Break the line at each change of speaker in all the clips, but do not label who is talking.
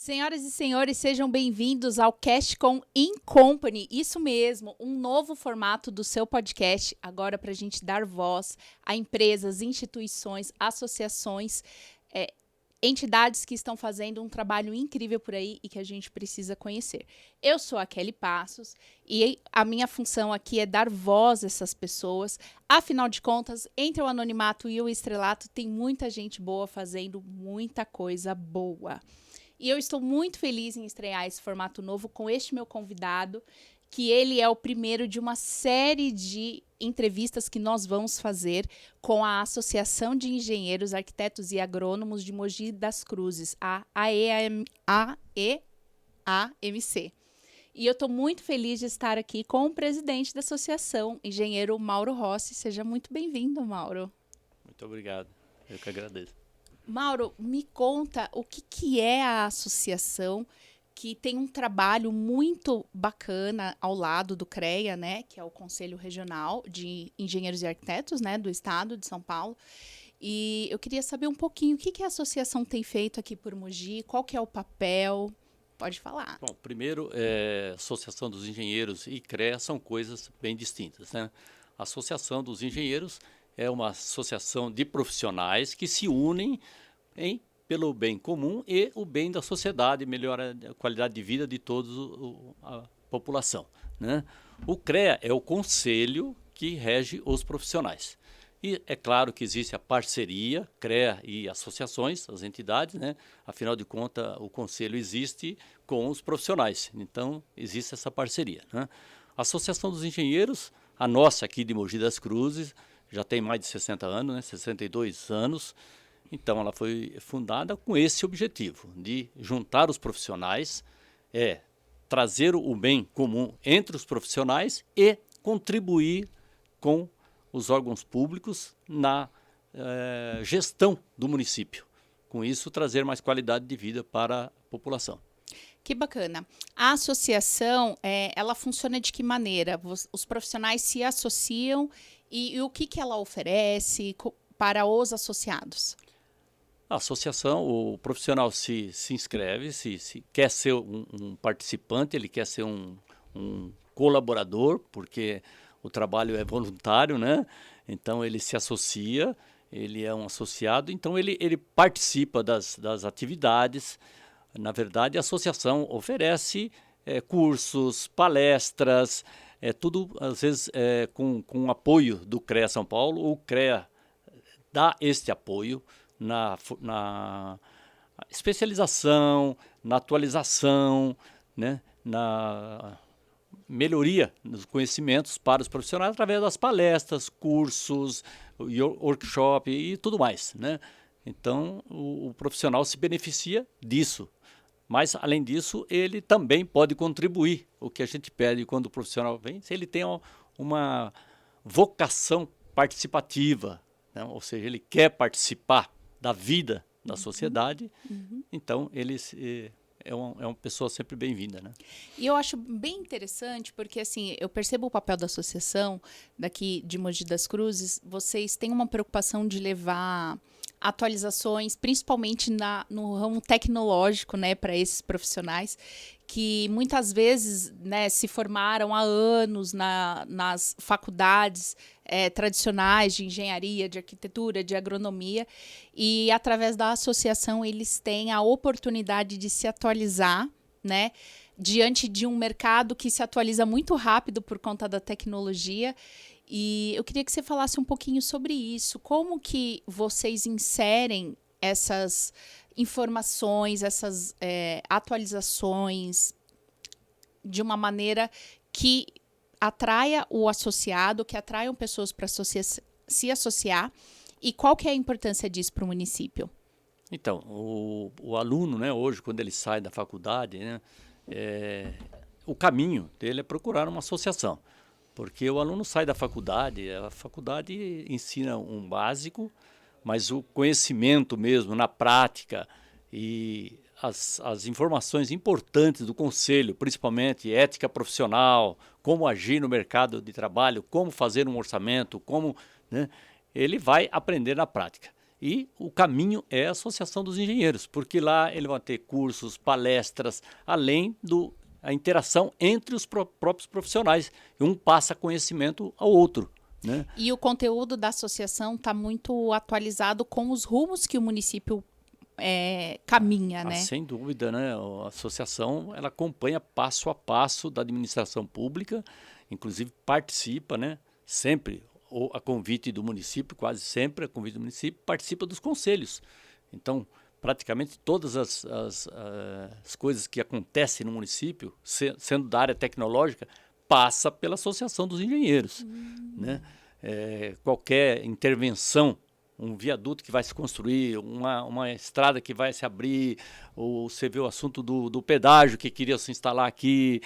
Senhoras e senhores, sejam bem-vindos ao CashCon in Company. Isso mesmo, um novo formato do seu podcast, agora para a gente dar voz a empresas, instituições, associações, entidades que estão fazendo um trabalho incrível por aí e que a gente precisa conhecer. Eu sou a Kelly Passos e a minha função aqui é dar voz a essas pessoas. Afinal de contas, entre o anonimato e o estrelato, tem muita gente boa fazendo muita coisa boa. E eu estou muito feliz em estrear esse formato novo com este meu convidado, que ele é o primeiro de uma série de entrevistas que nós vamos fazer com a Associação de Engenheiros, Arquitetos e Agrônomos de Mogi das Cruzes, a AEAMC. E eu estou muito feliz de estar aqui com o presidente da associação, engenheiro Mauro Rossi. Seja muito bem-vindo, Mauro.
Muito obrigado, eu que agradeço.
Mauro, me conta o que é a associação, que tem um trabalho muito bacana ao lado do CREA, né, que é o Conselho Regional de Engenheiros e Arquitetos, né, do Estado de São Paulo. E eu queria saber um pouquinho o que a associação tem feito aqui por Mogi, qual que é o papel. Pode falar.
Bom, primeiro, Associação dos Engenheiros e CREA são coisas bem distintas, né? A Associação dos Engenheiros é uma associação de profissionais que se unem pelo bem comum e o bem da sociedade, melhora a qualidade de vida de toda a população, né? O CREA é o conselho que rege os profissionais. E é claro que existe a parceria, CREA e associações, as entidades, né? Afinal de contas, o conselho existe com os profissionais, então existe essa parceria, né? A Associação dos Engenheiros, a nossa aqui de Mogi das Cruzes, já tem mais de 60 anos, né? 62 anos. Então, ela foi fundada com esse objetivo, de juntar os profissionais, trazer o bem comum entre os profissionais e contribuir com os órgãos públicos na gestão do município. Com isso, trazer mais qualidade de vida para a população.
Que bacana. A associação, ela funciona de que maneira? Os profissionais se associam e o que ela oferece para os associados?
A associação, o profissional se inscreve, se quer ser um participante, ele quer ser um colaborador, porque o trabalho é voluntário, né? Então ele se associa, ele é um associado, então ele participa das atividades. Na verdade, a associação oferece cursos, palestras, tudo às vezes com o apoio do CREA São Paulo. O CREA dá este apoio na especialização, na atualização, né, na melhoria dos conhecimentos para os profissionais através das palestras, cursos, workshop e tudo mais, né? Então, o profissional se beneficia disso. Mas, além disso, ele também pode contribuir. O que a gente pede quando o profissional vem, se ele tem uma vocação participativa, né? Ou seja, ele quer participar da vida da sociedade, então ele é uma pessoa sempre bem-vinda, né?
E eu acho bem interessante, porque assim, eu percebo o papel da associação daqui de Mogi das Cruzes. Vocês têm uma preocupação de levar atualizações, principalmente no ramo tecnológico, né, para esses profissionais que muitas vezes, né, se formaram há anos nas faculdades tradicionais de engenharia, de arquitetura, de agronomia, e através da associação eles têm a oportunidade de se atualizar, né, diante de um mercado que se atualiza muito rápido por conta da tecnologia. E eu queria que você falasse um pouquinho sobre isso. Como que vocês inserem essas informações, essas atualizações de uma maneira que atraia o associado, que atraiam pessoas para se associar, e qual que é a importância disso para o município?
Então, o aluno, né, hoje, quando ele sai da faculdade, né, o caminho dele é procurar uma associação. Porque o aluno sai da faculdade, a faculdade ensina um básico, mas o conhecimento mesmo na prática e as informações importantes do conselho, principalmente ética profissional, como agir no mercado de trabalho, como fazer um orçamento, como, né, ele vai aprender na prática. E o caminho é a Associação dos Engenheiros, porque lá ele vai ter cursos, palestras, além da interação entre os próprios profissionais. E um passa conhecimento ao outro, né?
E o conteúdo da associação está muito atualizado com os rumos que o município caminha, né?
Sem dúvida, né? A associação ela acompanha passo a passo da administração pública, inclusive participa, né? Sempre, ou a convite do município, quase sempre a convite do município, participa dos conselhos. Então, praticamente todas as coisas que acontecem no município, sendo da área tecnológica, passa pela Associação dos Engenheiros, né? Qualquer intervenção, um viaduto que vai se construir, uma estrada que vai se abrir, ou você vê o assunto do pedágio que queria se instalar aqui,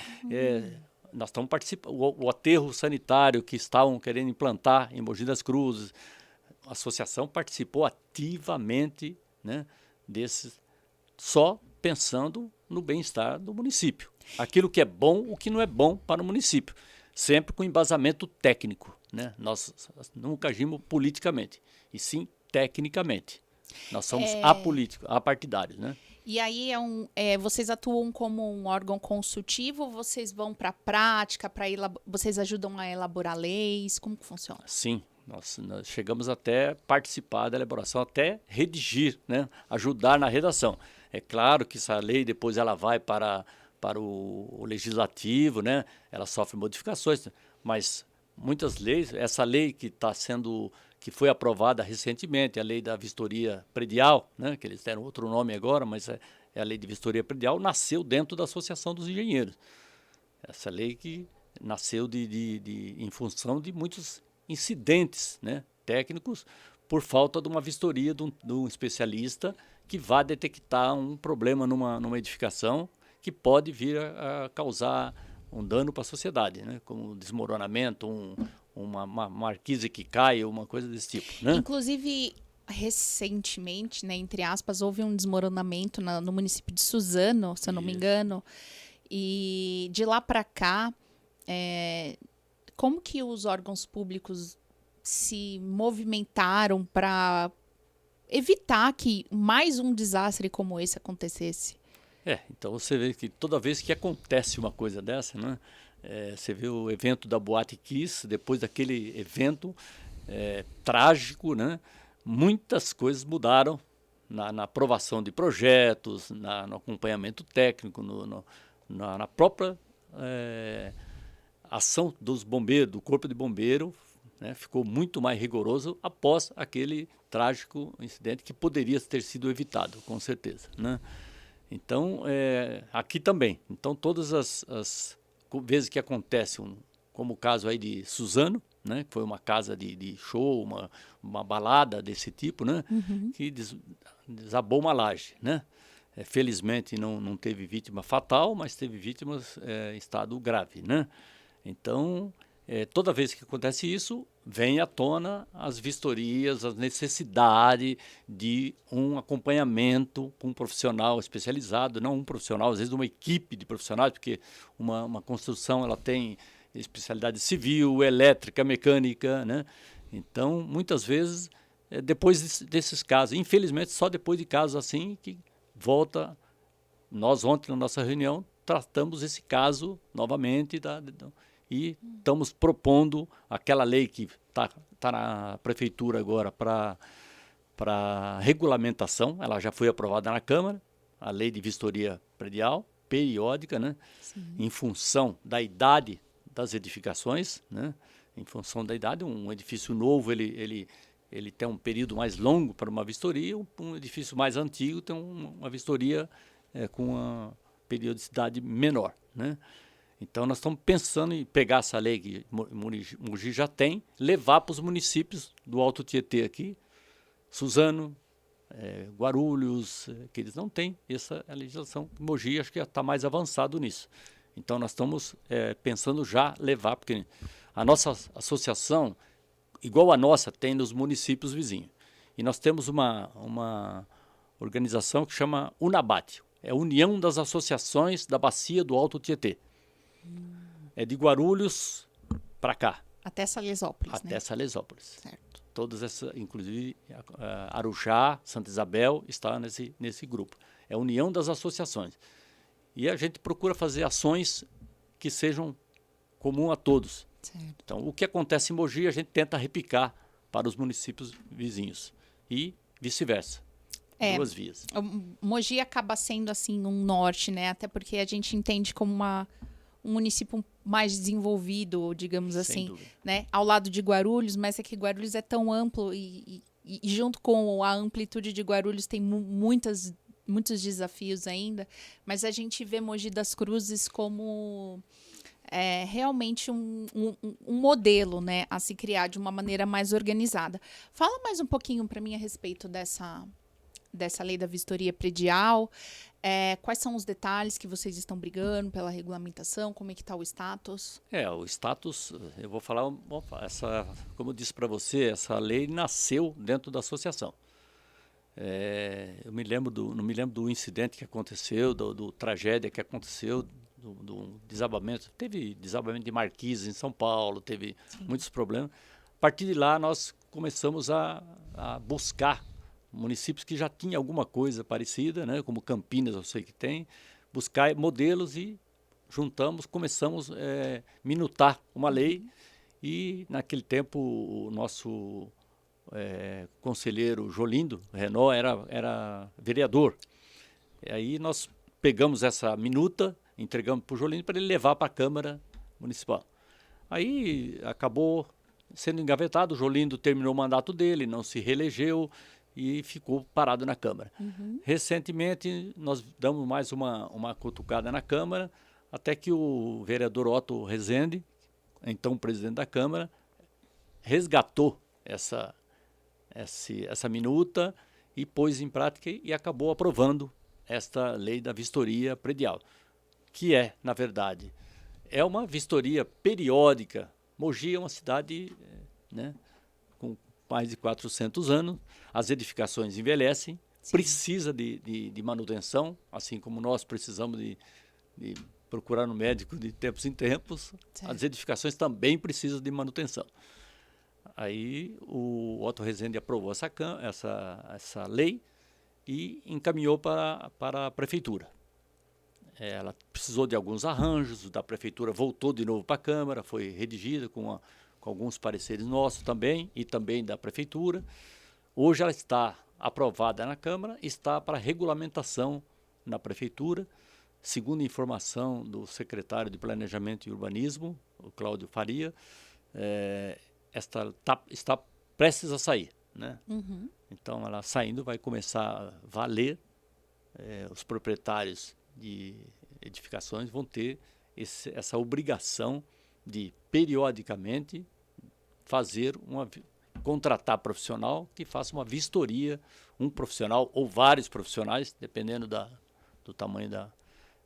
nós estamos participando, o aterro sanitário que estavam querendo implantar em Mogi das Cruzes, a associação participou ativamente, né, desses, só pensando no bem-estar do município. Aquilo que é bom, o que não é bom para o município, sempre com embasamento técnico, né? Nós nunca agimos politicamente, e sim tecnicamente. Nós somos apolíticos, apartidários, né?
E aí vocês atuam como um órgão consultivo, vocês vão para a prática, vocês ajudam a elaborar leis, como que funciona?
Sim, nós chegamos até participar da elaboração, até redigir, né? Ajudar na redação. É claro que essa lei depois ela vai para o legislativo, né? Ela sofre modificações, mas muitas leis, essa lei que foi aprovada recentemente, a lei da vistoria predial, né, que eles deram outro nome agora, mas é a lei de vistoria predial, nasceu dentro da Associação dos Engenheiros. Essa lei que nasceu em função de muitos incidentes, né, técnicos, por falta de uma vistoria de um especialista que vá detectar um problema numa edificação que pode vir a causar um dano para a sociedade, né, como desmoronamento, uma marquise que cai, uma coisa desse tipo, né?
Inclusive, recentemente, né, entre aspas, houve um desmoronamento no município de Suzano, se eu não me engano, e de lá para cá, como que os órgãos públicos se movimentaram para evitar que mais um desastre como esse acontecesse?
Então você vê que toda vez que acontece uma coisa dessa, né? Você vê o evento da Boate Kiss, depois daquele evento trágico, né? Muitas coisas mudaram na aprovação de projetos, no acompanhamento técnico, na própria ação dos bombeiros, do Corpo de Bombeiro, né? Ficou muito mais rigoroso após aquele trágico incidente que poderia ter sido evitado, com certeza, né? Então, aqui também. Então, todas as vezes que acontece, como o caso aí de Suzano, né, que foi uma casa de show, uma balada desse tipo, né, que desabou uma laje, né? Felizmente não teve vítima fatal, mas teve vítimas em estado grave, né? Então, toda vez que acontece isso, vem à tona as vistorias, a necessidade de um acompanhamento com um profissional especializado, não um profissional, às vezes uma equipe de profissionais, porque uma construção ela tem especialidade civil, elétrica, mecânica, né? Então, muitas vezes, depois desses casos, infelizmente, só depois de casos assim que volta. Nós ontem na nossa reunião tratamos esse caso novamente e estamos propondo aquela lei que está na prefeitura agora para regulamentação. Ela já foi aprovada na Câmara, a lei de vistoria predial, periódica, né? Em função da idade das edificações, né? Em função da idade, um edifício novo ele tem um período mais longo para uma vistoria, um edifício mais antigo tem uma vistoria com uma periodicidade menor, né? Então, nós estamos pensando em pegar essa lei que Mogi já tem, levar para os municípios do Alto Tietê aqui, Suzano, Guarulhos, que eles não têm essa legislação. Mogi acho que já está mais avançado nisso. Então, nós estamos pensando já levar, porque a nossa associação, igual a nossa, tem nos municípios vizinhos. E nós temos uma organização que chama UNABAT, é a União das Associações da Bacia do Alto Tietê. É de Guarulhos para cá.
Até Salesópolis,
Até Salesópolis.
Certo.
Todas essas, inclusive Arujá, Santa Isabel, está nesse grupo. É a união das associações. E a gente procura fazer ações que sejam comum a todos.
Certo.
Então, o que acontece em Mogi, a gente tenta replicar para os municípios vizinhos. E vice-versa. Duas vias.
Mogi acaba sendo, assim, um norte, né? Até porque a gente entende como um município mais desenvolvido, digamos
Sem
assim,
dúvida.
né? Ao lado de Guarulhos, mas é que Guarulhos é tão amplo e junto com a amplitude de Guarulhos tem muitos desafios ainda, mas a gente vê Mogi das Cruzes como realmente um modelo, né, a se criar de uma maneira mais organizada. Fala mais um pouquinho para mim a respeito dessa lei da vistoria predial. Quais são os detalhes que vocês estão brigando pela regulamentação? Como é que está o status?
O status, eu vou falar, como eu disse para você, essa lei nasceu dentro da associação. Eu não me lembro do incidente que aconteceu, do tragédia que aconteceu, do desabamento. Teve desabamento de marquises em São Paulo, teve muitos problemas. A partir de lá, nós começamos a buscar municípios que já tinham alguma coisa parecida, né, como Campinas, eu sei que tem, buscar modelos e começamos a minutar uma lei e, naquele tempo, o nosso conselheiro Jolindo Renault era vereador. E aí nós pegamos essa minuta, entregamos para o Jolindo para ele levar para a Câmara Municipal. Aí acabou sendo engavetado, o Jolindo terminou o mandato dele, não se reelegeu e ficou parado na Câmara. Recentemente, nós damos mais uma cutucada na Câmara, até que o vereador Otto Rezende, então presidente da Câmara, resgatou essa minuta e pôs em prática e acabou aprovando esta lei da vistoria predial, que na verdade, é uma vistoria periódica. Mogi é uma cidade, né, com mais de 400 anos, as edificações envelhecem, precisa de manutenção, assim como nós precisamos de procurar no médico de tempos em tempos, as edificações também precisam de manutenção. Aí o Otto Rezende aprovou essa lei e encaminhou para a prefeitura. Ela precisou de alguns arranjos, da prefeitura voltou de novo para a Câmara, foi redigida com alguns pareceres nossos também e também da prefeitura. Hoje ela está aprovada na Câmara, está para regulamentação na prefeitura, segundo informação do secretário de Planejamento e Urbanismo, o Cláudio Faria, está prestes a sair, né? Então, ela saindo vai começar a valer, os proprietários de edificações vão ter essa obrigação de, periodicamente, contratar profissional que faça uma vistoria, um profissional ou vários profissionais, dependendo do tamanho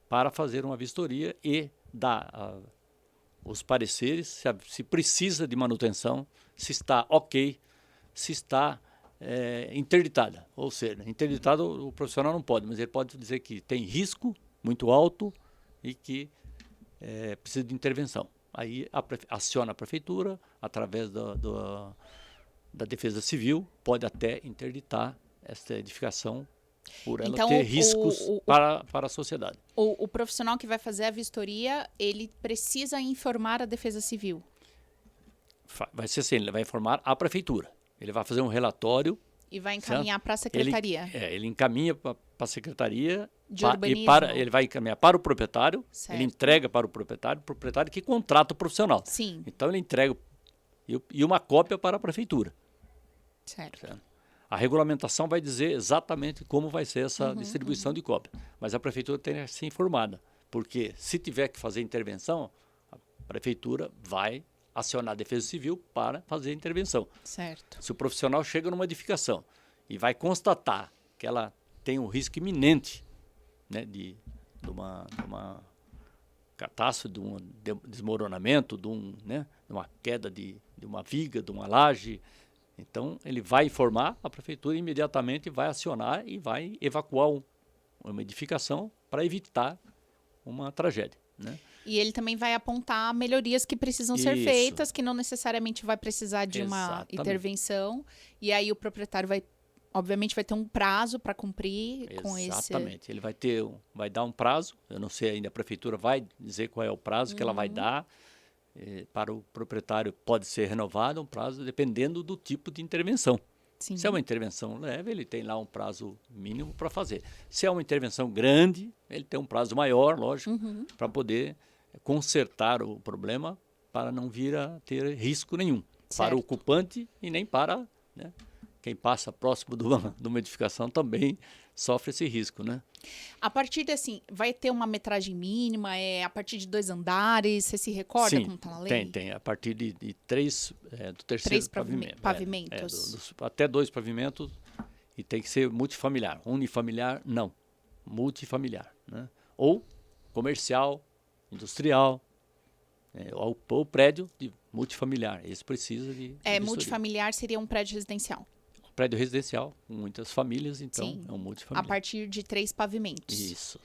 para fazer uma vistoria e dar os pareceres, se precisa de manutenção, se está ok, se está interditada. Ou seja, interditado o profissional não pode, mas ele pode dizer que tem risco muito alto e que precisa de intervenção. Aí aciona a prefeitura, através da Defesa Civil, pode até interditar essa edificação por ela ter riscos para a sociedade.
O profissional que vai fazer a vistoria, ele precisa informar a Defesa Civil?
Vai ser assim, ele vai informar a prefeitura. Ele vai fazer um relatório.
E vai encaminhar para a secretaria.
Ele encaminha para a secretaria
de urbanismo.
Ele vai encaminhar para o proprietário,
certo.
Ele entrega para o proprietário que contrata o profissional.
Sim.
Então ele entrega e uma cópia para a prefeitura.
Certo.
A regulamentação vai dizer exatamente como vai ser essa distribuição de cópia. Mas a prefeitura tem que ser informada, porque se tiver que fazer intervenção, a prefeitura vai acionar a Defesa Civil para fazer a intervenção.
Certo.
Se o profissional chega numa edificação e vai constatar que ela tem um risco iminente, né, de uma catástrofe, de um desmoronamento, de uma queda de uma viga, de uma laje, então ele vai informar a prefeitura, imediatamente vai acionar e vai evacuar uma edificação para evitar uma tragédia, né?
E ele também vai apontar melhorias que precisam ser
Isso.
feitas, que não necessariamente vai precisar de uma
Exatamente.
intervenção. E aí o proprietário vai, obviamente, vai ter um prazo para cumprir com esse.
Exatamente. Ele vai dar um prazo. Eu não sei ainda, a prefeitura vai dizer qual é o prazo que ela vai dar. Para o proprietário pode ser renovado um prazo dependendo do tipo de intervenção.
Sim.
Se é uma intervenção leve, ele tem lá um prazo mínimo para fazer. Se é uma intervenção grande, ele tem um prazo maior, lógico, para poder consertar o problema para não vir a ter risco nenhum para o ocupante e nem para, né, quem passa próximo de uma edificação também sofre esse risco, né?
A partir de, assim, vai ter uma metragem mínima, a partir de 2 andares, você se recorda como está na lei?
Tem. A partir de 3, do terceiro
3 pavimentos.
Até 2 pavimentos e tem que ser multifamiliar. Unifamiliar, não. Multifamiliar, né? Ou comercial, industrial, ou prédio de multifamiliar. Esse precisa de vistoria.
Multifamiliar seria um prédio residencial.
Prédio residencial, com muitas famílias, então
Sim,
é um multifamiliar.
a partir de 3 pavimentos.
Isso.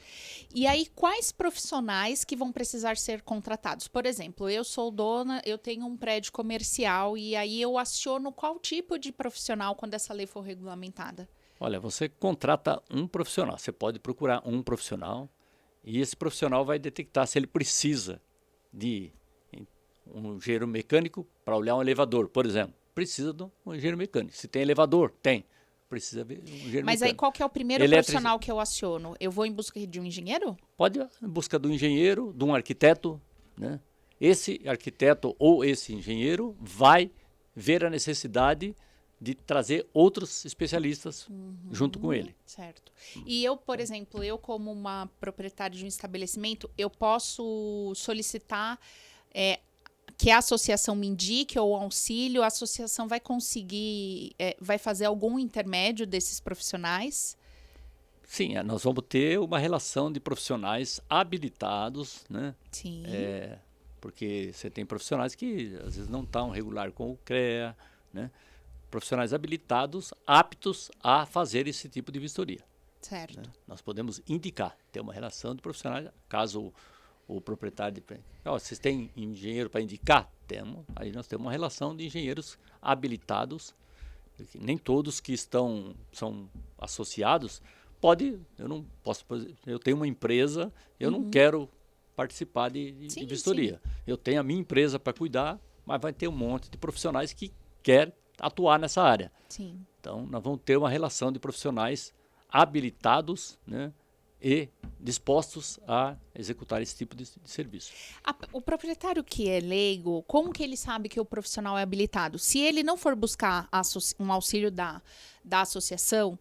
E aí, quais profissionais que vão precisar ser contratados? Por exemplo, eu sou dona, eu tenho um prédio comercial e aí eu aciono qual tipo de profissional quando essa lei for regulamentada?
Olha, você contrata um profissional, você pode procurar um profissional e esse profissional vai detectar se ele precisa de um engenheiro mecânico para olhar um elevador, por exemplo. Precisa de um engenheiro mecânico. Se tem elevador, tem. Precisa ver um engenheiro mecânico.
Mas aí qual que é o primeiro profissional que eu aciono? Eu vou em busca de um engenheiro?
Pode ir em busca do engenheiro, de um arquiteto, né? Esse arquiteto ou esse engenheiro vai ver a necessidade de trazer outros especialistas junto com ele.
Certo. E eu, por exemplo, eu como uma proprietária de um estabelecimento, eu posso solicitar que a associação me indique ou auxílio, a associação vai conseguir, vai fazer algum intermédio desses profissionais?
Sim, nós vamos ter uma relação de profissionais habilitados, né?
Sim.
Porque você tem profissionais que às vezes não estão regular com o CREA, né? Profissionais habilitados, aptos a fazer esse tipo de vistoria.
Certo.
Né? Nós podemos indicar, ter uma relação de profissionais, caso o proprietário vocês têm engenheiro para indicar? Temos. Aí nós temos uma relação de engenheiros habilitados. Nem todos que são associados eu não posso, eu tenho uma empresa, eu não quero participar de vistoria. Sim. Eu tenho a minha empresa para cuidar, mas vai ter um monte de profissionais que querem atuar nessa área.
Sim.
Então nós vamos ter uma relação de profissionais habilitados, né? E dispostos a executar esse tipo de serviço.
O proprietário que é leigo, como que ele sabe que o profissional é habilitado? Se ele não for buscar um auxílio da associação,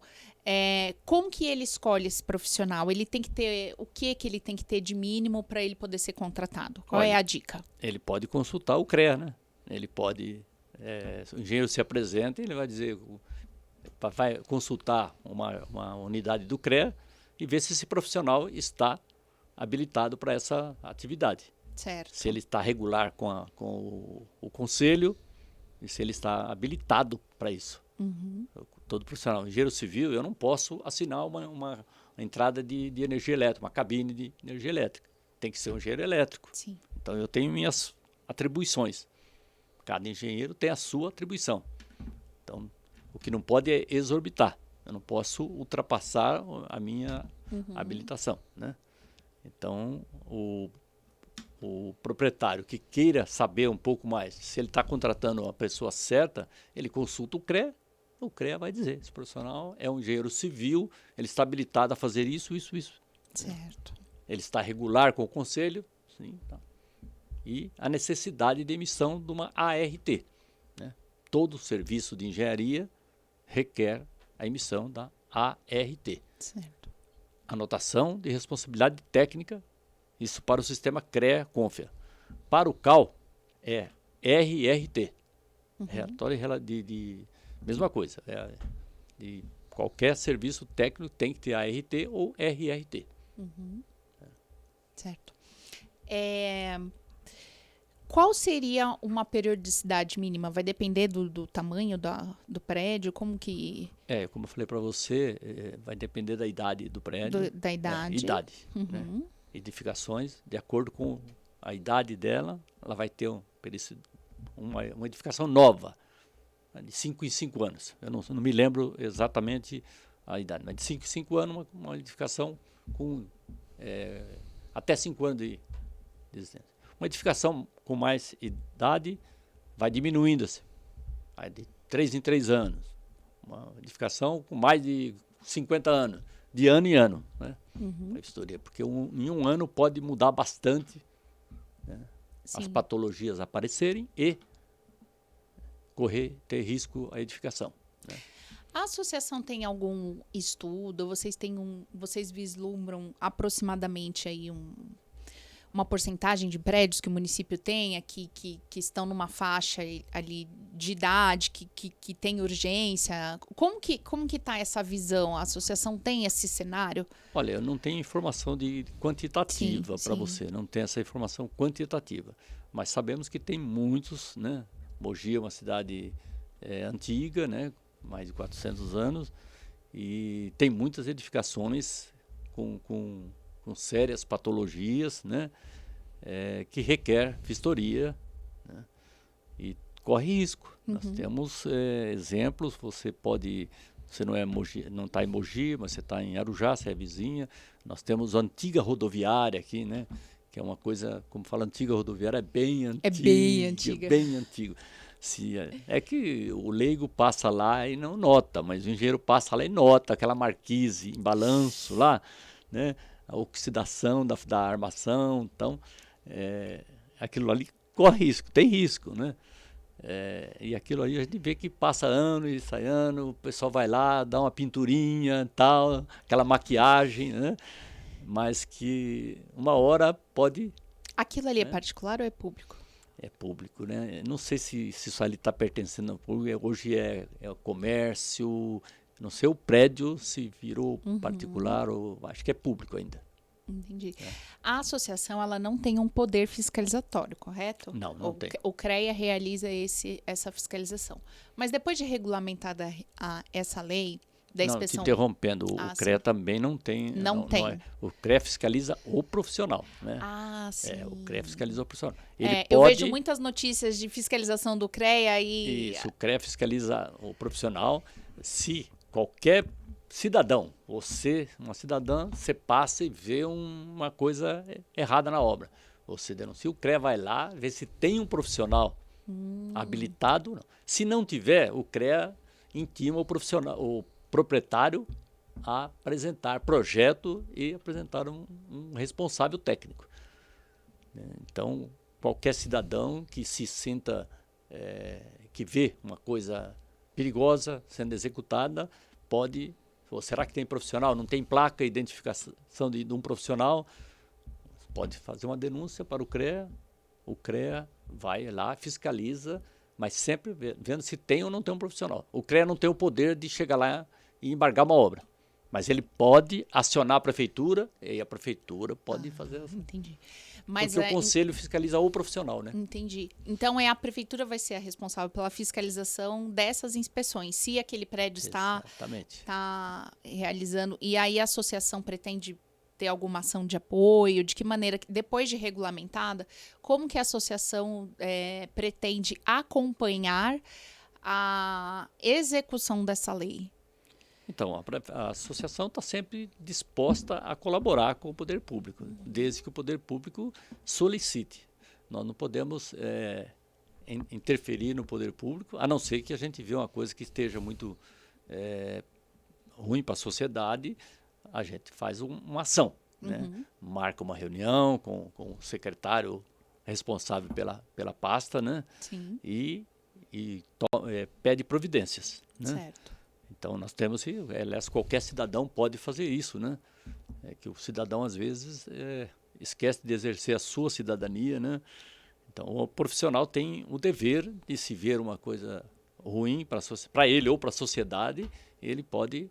como que ele escolhe esse profissional? Ele tem que ter, o que ele tem que ter de mínimo para ele poder ser contratado? Qual é a dica?
Ele pode consultar o CREA, né? Ele pode, o engenheiro se apresenta e ele vai dizer, vai consultar uma unidade do CREA e ver se esse profissional está habilitado para essa atividade.
Certo.
Se ele está regular com o conselho e se ele está habilitado para isso. Todo profissional, engenheiro civil, eu não posso assinar uma entrada de energia elétrica, uma cabine de energia elétrica. Tem que ser um engenheiro elétrico.
Sim.
Então eu tenho minhas atribuições. Cada engenheiro tem a sua atribuição. Então o que não pode é exorbitar. Eu não posso ultrapassar a minha habilitação, né? Então, o proprietário que queira saber um pouco mais, se ele está contratando uma pessoa certa, ele consulta o CREA. O CREA vai dizer, esse profissional é um engenheiro civil, ele está habilitado a fazer isso.
Certo.
Ele está regular com o conselho, sim, tá. E a necessidade de emissão de uma ART, né? Todo serviço de engenharia requer a emissão da ART.
Certo.
Anotação de responsabilidade técnica, isso para o sistema CREA-CONFIA. Para o CAL, é RRT. Relatório de mesma coisa. De qualquer serviço técnico tem que ter ART ou RRT.
Certo. Qual seria uma periodicidade mínima? Vai depender do tamanho do prédio? Como que...
Como eu falei para você, vai depender da idade do prédio.
Da idade.
Idade. Né? Edificações de acordo com a idade dela, ela vai ter uma edificação nova, de 5 em 5 anos. Eu não me lembro exatamente a idade, mas de 5 em 5 anos, uma edificação com até 5 anos de existência. Uma edificação com mais idade vai diminuindo-se, vai de 3 em 3 anos. Uma edificação com mais de 50 anos, de ano em ano, né? A vistoria, porque em um ano pode mudar bastante, né? As patologias aparecerem e ter risco à edificação, né?
A associação tem algum estudo? Vocês vislumbram aproximadamente aí uma porcentagem de prédios que o município tem que estão numa faixa ali de idade, que tem urgência? Como que está essa visão? A associação tem esse cenário?
Olha, eu não tenho informação quantitativa para você, não tenho essa informação quantitativa, mas sabemos que tem muitos, né? Mogi é uma cidade antiga, né? Mais de 400 anos, e tem muitas edificações com sérias patologias, né? Que requer vistoria, né? E corre risco. Nós temos exemplos, você não está em Mogi, mas você está em Arujá, você é vizinha. Nós temos a antiga rodoviária aqui, né? Que é uma coisa, como fala, antiga rodoviária, é bem antiga.
É bem antiga.
Bem antiga. É que o leigo passa lá e não nota, mas o engenheiro passa lá e nota aquela marquise em balanço lá, né? A oxidação da armação, então aquilo ali corre risco, tem risco, né? E aquilo ali a gente vê que passa ano e sai ano, o pessoal vai lá, dá uma pinturinha, tal, aquela maquiagem, né? Mas que uma hora pode...
Aquilo ali é particular ou é público?
É público, né? Não sei se isso ali está pertencendo ao público, hoje é o comércio, não sei o prédio se virou particular ou acho que é público ainda.
Entendi. A associação, ela não tem um poder fiscalizatório, correto?
Não tem.
O CREA realiza essa fiscalização. Mas depois de regulamentada essa lei da inspeção...
Não, te interrompendo, o CREA também não tem.
Não tem.
O CREA fiscaliza o profissional, né?
Ah, sim.
O CREA fiscaliza o profissional.
Eu vejo muitas notícias de fiscalização do CREA e...
Isso, o CREA fiscaliza o profissional. Se qualquer cidadão, uma cidadã, você passa e vê uma coisa errada na obra, você denuncia, o CREA vai lá, vê se tem um profissional habilitado ou não. Se não tiver, o CREA intima o proprietário a apresentar projeto e apresentar um responsável técnico. Então, qualquer cidadão que se sinta, que vê uma coisa perigosa sendo executada, pode... Será que tem profissional? Não tem placa, identificação de um profissional? Pode fazer uma denúncia para o CREA vai lá, fiscaliza, mas sempre vendo se tem ou não tem um profissional. O CREA não tem o poder de chegar lá e embargar uma obra, mas ele pode acionar a prefeitura e a prefeitura pode fazer...
Entendi. Mas
porque o conselho fiscaliza o profissional, né?
Entendi. Então, a prefeitura vai ser a responsável pela fiscalização dessas inspeções, se aquele prédio está realizando. E aí a associação pretende ter alguma ação de apoio? De que maneira, depois de regulamentada, como que a associação pretende acompanhar a execução dessa lei?
Então, a associação está sempre disposta a colaborar com o poder público, desde que o poder público solicite. Nós não podemos interferir no poder público, a não ser que a gente vê uma coisa que esteja muito ruim para a sociedade, a gente faz uma ação, né? Marca uma reunião com o secretário responsável pela pasta, né?
Sim.
E pede providências, né?
Certo.
Então, nós temos, aliás, qualquer cidadão pode fazer isso, né? Que o cidadão, às vezes, esquece de exercer a sua cidadania, né? Então, o profissional tem o dever de, se ver uma coisa ruim para ele ou para a sociedade, ele pode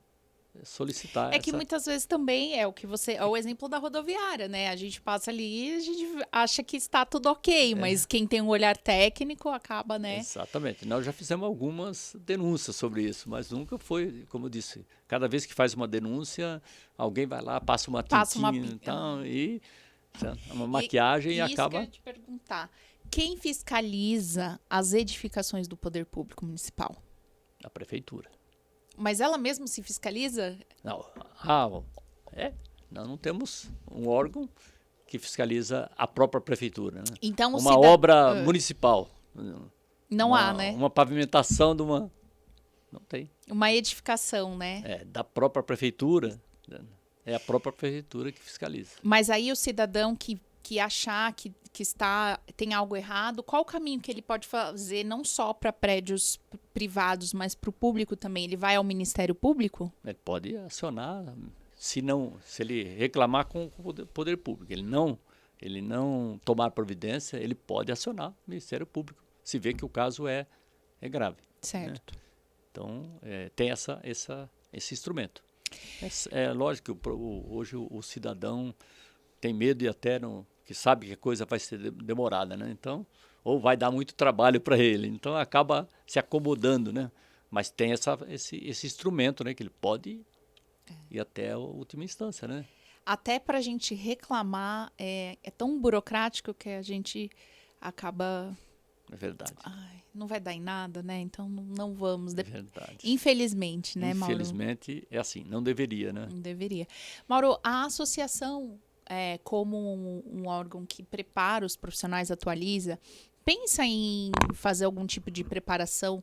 solicitar.
Que muitas vezes também é o exemplo da rodoviária, né? A gente passa ali e a gente acha que está tudo ok, mas quem tem um olhar técnico acaba, né?
Exatamente. Nós já fizemos algumas denúncias sobre isso, mas nunca foi, como eu disse, cada vez que faz uma denúncia, alguém vai lá, passa uma tintinha e tal, e É uma maquiagem e
isso
acaba...
que eu ia te perguntar. Quem fiscaliza as edificações do poder público municipal?
A prefeitura.
Mas ela mesma se fiscaliza?
Não, nós não temos um órgão que fiscaliza a própria prefeitura, né?
Então,
Uma obra municipal.
Não há, né?
Uma pavimentação de uma... Não tem.
Uma edificação, né?
Da própria prefeitura. É a própria prefeitura que fiscaliza.
Mas aí o cidadão que achar que tem algo errado, qual o caminho que ele pode fazer, não só para prédios privados, mas para o público também? Ele vai ao Ministério Público?
Ele pode acionar, se ele reclamar com o poder público. Ele não tomar providência, ele pode acionar o Ministério Público, se vê que o caso é grave.
Certo.
Né? Então, tem esse instrumento. É lógico que hoje o cidadão tem medo e até que sabe que a coisa vai ser demorada, né? Então, ou vai dar muito trabalho para ele. Então, acaba se acomodando, né? Mas tem esse instrumento, né? Que ele pode ir até a última instância, né?
Até para a gente reclamar, é tão burocrático que a gente acaba...
É verdade.
Não vai dar em nada, né? Então não vamos.
É verdade.
Infelizmente, né, Mauro?
Infelizmente é assim, não deveria, né?
Não deveria. Mauro, a associação, como um órgão que prepara os profissionais, atualiza, pensa em fazer algum tipo de preparação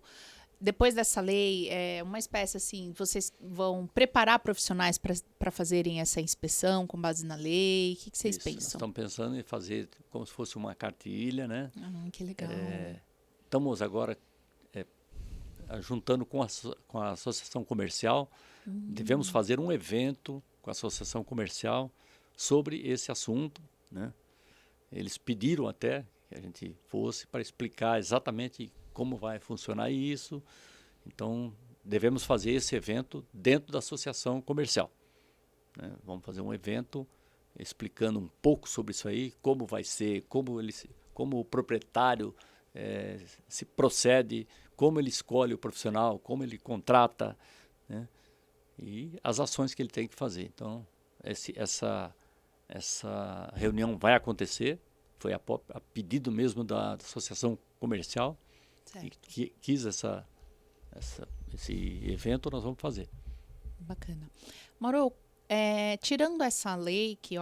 depois dessa lei, uma espécie assim, vocês vão preparar profissionais para fazerem essa inspeção com base na lei? O que vocês pensam?
Nós estamos pensando em fazer como se fosse uma cartilha, né?
Que legal.
Estamos agora juntando com a associação comercial. Devemos fazer um evento com a associação comercial sobre esse assunto, né? Eles pediram até que a gente fosse para explicar exatamente como vai funcionar isso. Então, devemos fazer esse evento dentro da associação comercial, né? Vamos fazer um evento explicando um pouco sobre isso aí, como vai ser, como o proprietário se procede, como ele escolhe o profissional, como ele contrata, né? E as ações que ele tem que fazer. Então, essa reunião vai acontecer, foi a pedido mesmo da associação comercial, que quis esse evento, nós vamos fazer.
Bacana. Mauro, tirando essa lei, que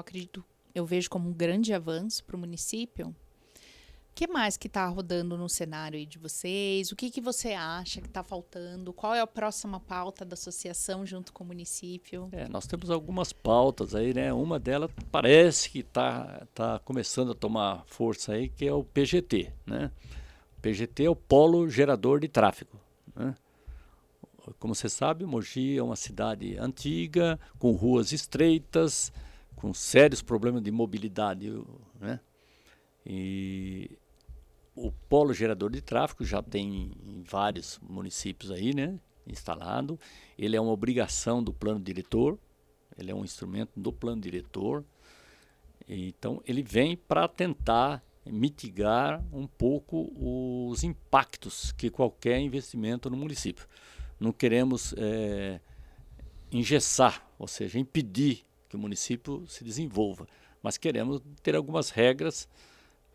eu vejo como um grande avanço para o município, o que mais que está rodando no cenário aí de vocês? O que você acha que está faltando? Qual é a próxima pauta da associação junto com o município?
Nós temos algumas pautas aí, né? Uma delas parece que tá começando a tomar força aí, que é o PGT, né? O PGT é o Polo Gerador de Tráfego, né? Como você sabe, Mogi é uma cidade antiga, com ruas estreitas, com sérios problemas de mobilidade, né? E o Polo Gerador de Tráfego já tem em vários municípios aí, né, instalado. Ele é uma obrigação do plano diretor, ele é um instrumento do plano diretor. Então, ele vem para tentar mitigar um pouco os impactos que qualquer investimento no município. Não queremos engessar, ou seja, impedir que o município se desenvolva, mas queremos ter algumas regras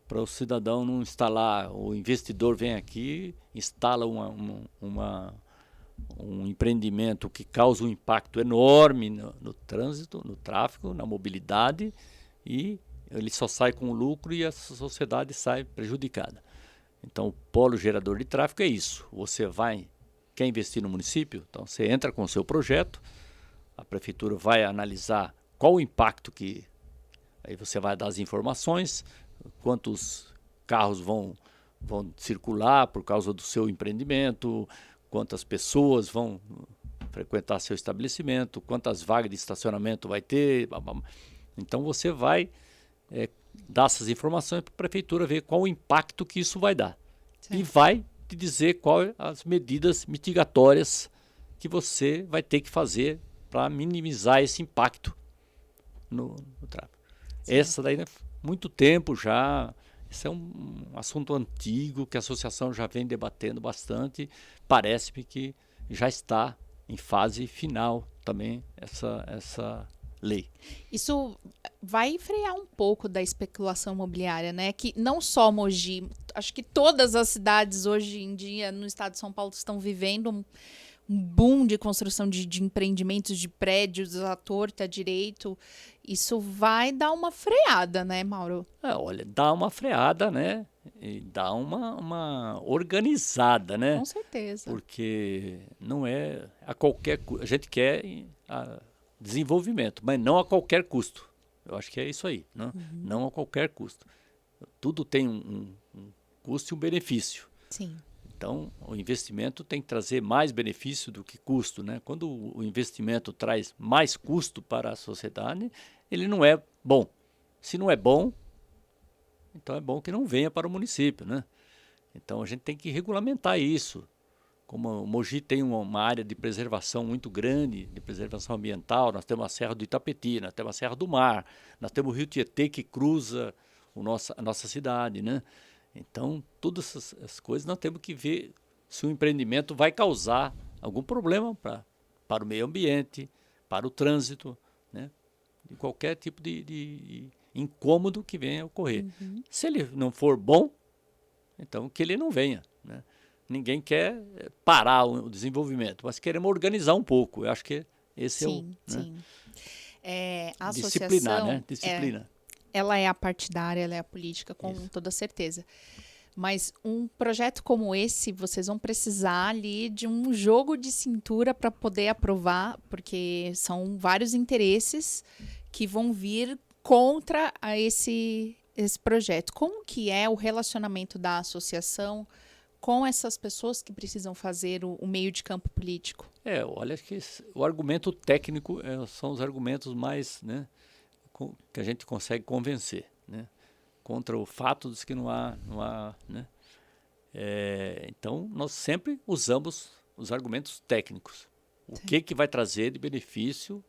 para o cidadão não instalar, o investidor vem aqui, instala um empreendimento que causa um impacto enorme no trânsito, no tráfego, na mobilidade, e ele só sai com lucro e a sociedade sai prejudicada. Então, o Polo Gerador de Tráfego é isso. Você quer investir no município? Então, você entra com o seu projeto, a prefeitura vai analisar qual o impacto que... Aí você vai dar as informações, quantos carros vão circular por causa do seu empreendimento, quantas pessoas vão frequentar seu estabelecimento, quantas vagas de estacionamento vai ter. Então você vai dar essas informações para a prefeitura ver qual o impacto que isso vai dar. Sim. E vai te dizer quais as medidas mitigatórias que você vai ter que fazer para minimizar esse impacto no tráfego. Sim. Essa daí, né, muito tempo já, esse é um assunto antigo que a associação já vem debatendo bastante. Parece-me que já está em fase final também lei.
Isso vai frear um pouco da especulação imobiliária, né? Que não só Mogi, acho que todas as cidades hoje em dia no estado de São Paulo estão vivendo um boom de construção de empreendimentos, de prédios à torta, à direito. Isso vai dar uma freada, né, Mauro?
Olha, dá uma freada, né? E dá uma organizada, né?
Com certeza.
Porque não é a qualquer custo. A gente quer desenvolvimento, mas não a qualquer custo. Eu acho que é isso aí, né? Não a qualquer custo. Tudo tem um custo e um benefício.
Sim.
Então, o investimento tem que trazer mais benefício do que custo, né? Quando o investimento traz mais custo para a sociedade, ele não é bom. Se não é bom, então é bom que não venha para o município, né? Então, a gente tem que regulamentar isso. Como o Mogi tem uma área de preservação muito grande, de preservação ambiental, nós temos a Serra do Itapetí, nós temos a Serra do Mar, nós temos o Rio Tietê que cruza a nossa cidade, né? Então, todas essas coisas nós temos que ver se o empreendimento vai causar algum problema para o meio ambiente, para o trânsito, né? De qualquer tipo de incômodo que venha a ocorrer. Se ele não for bom, então que ele não venha, né? Ninguém quer parar o desenvolvimento, mas queremos organizar um pouco. Eu acho que esse é o...
Sim,
né?
sim. A
Disciplinar,
associação,
né? Disciplina.
ela é a partidária, ela é a política, com toda certeza. Mas um projeto como esse, vocês vão precisar ali de um jogo de cintura para poder aprovar, porque são vários interesses que vão vir contra esse projeto. Como que é o relacionamento da associação com essas pessoas que precisam fazer o meio de campo político?
Olha que o argumento técnico são os argumentos mais, né, que a gente consegue convencer, né, contra o fato de que não há, né? Então, nós sempre usamos os argumentos técnicos. O que vai trazer de benefício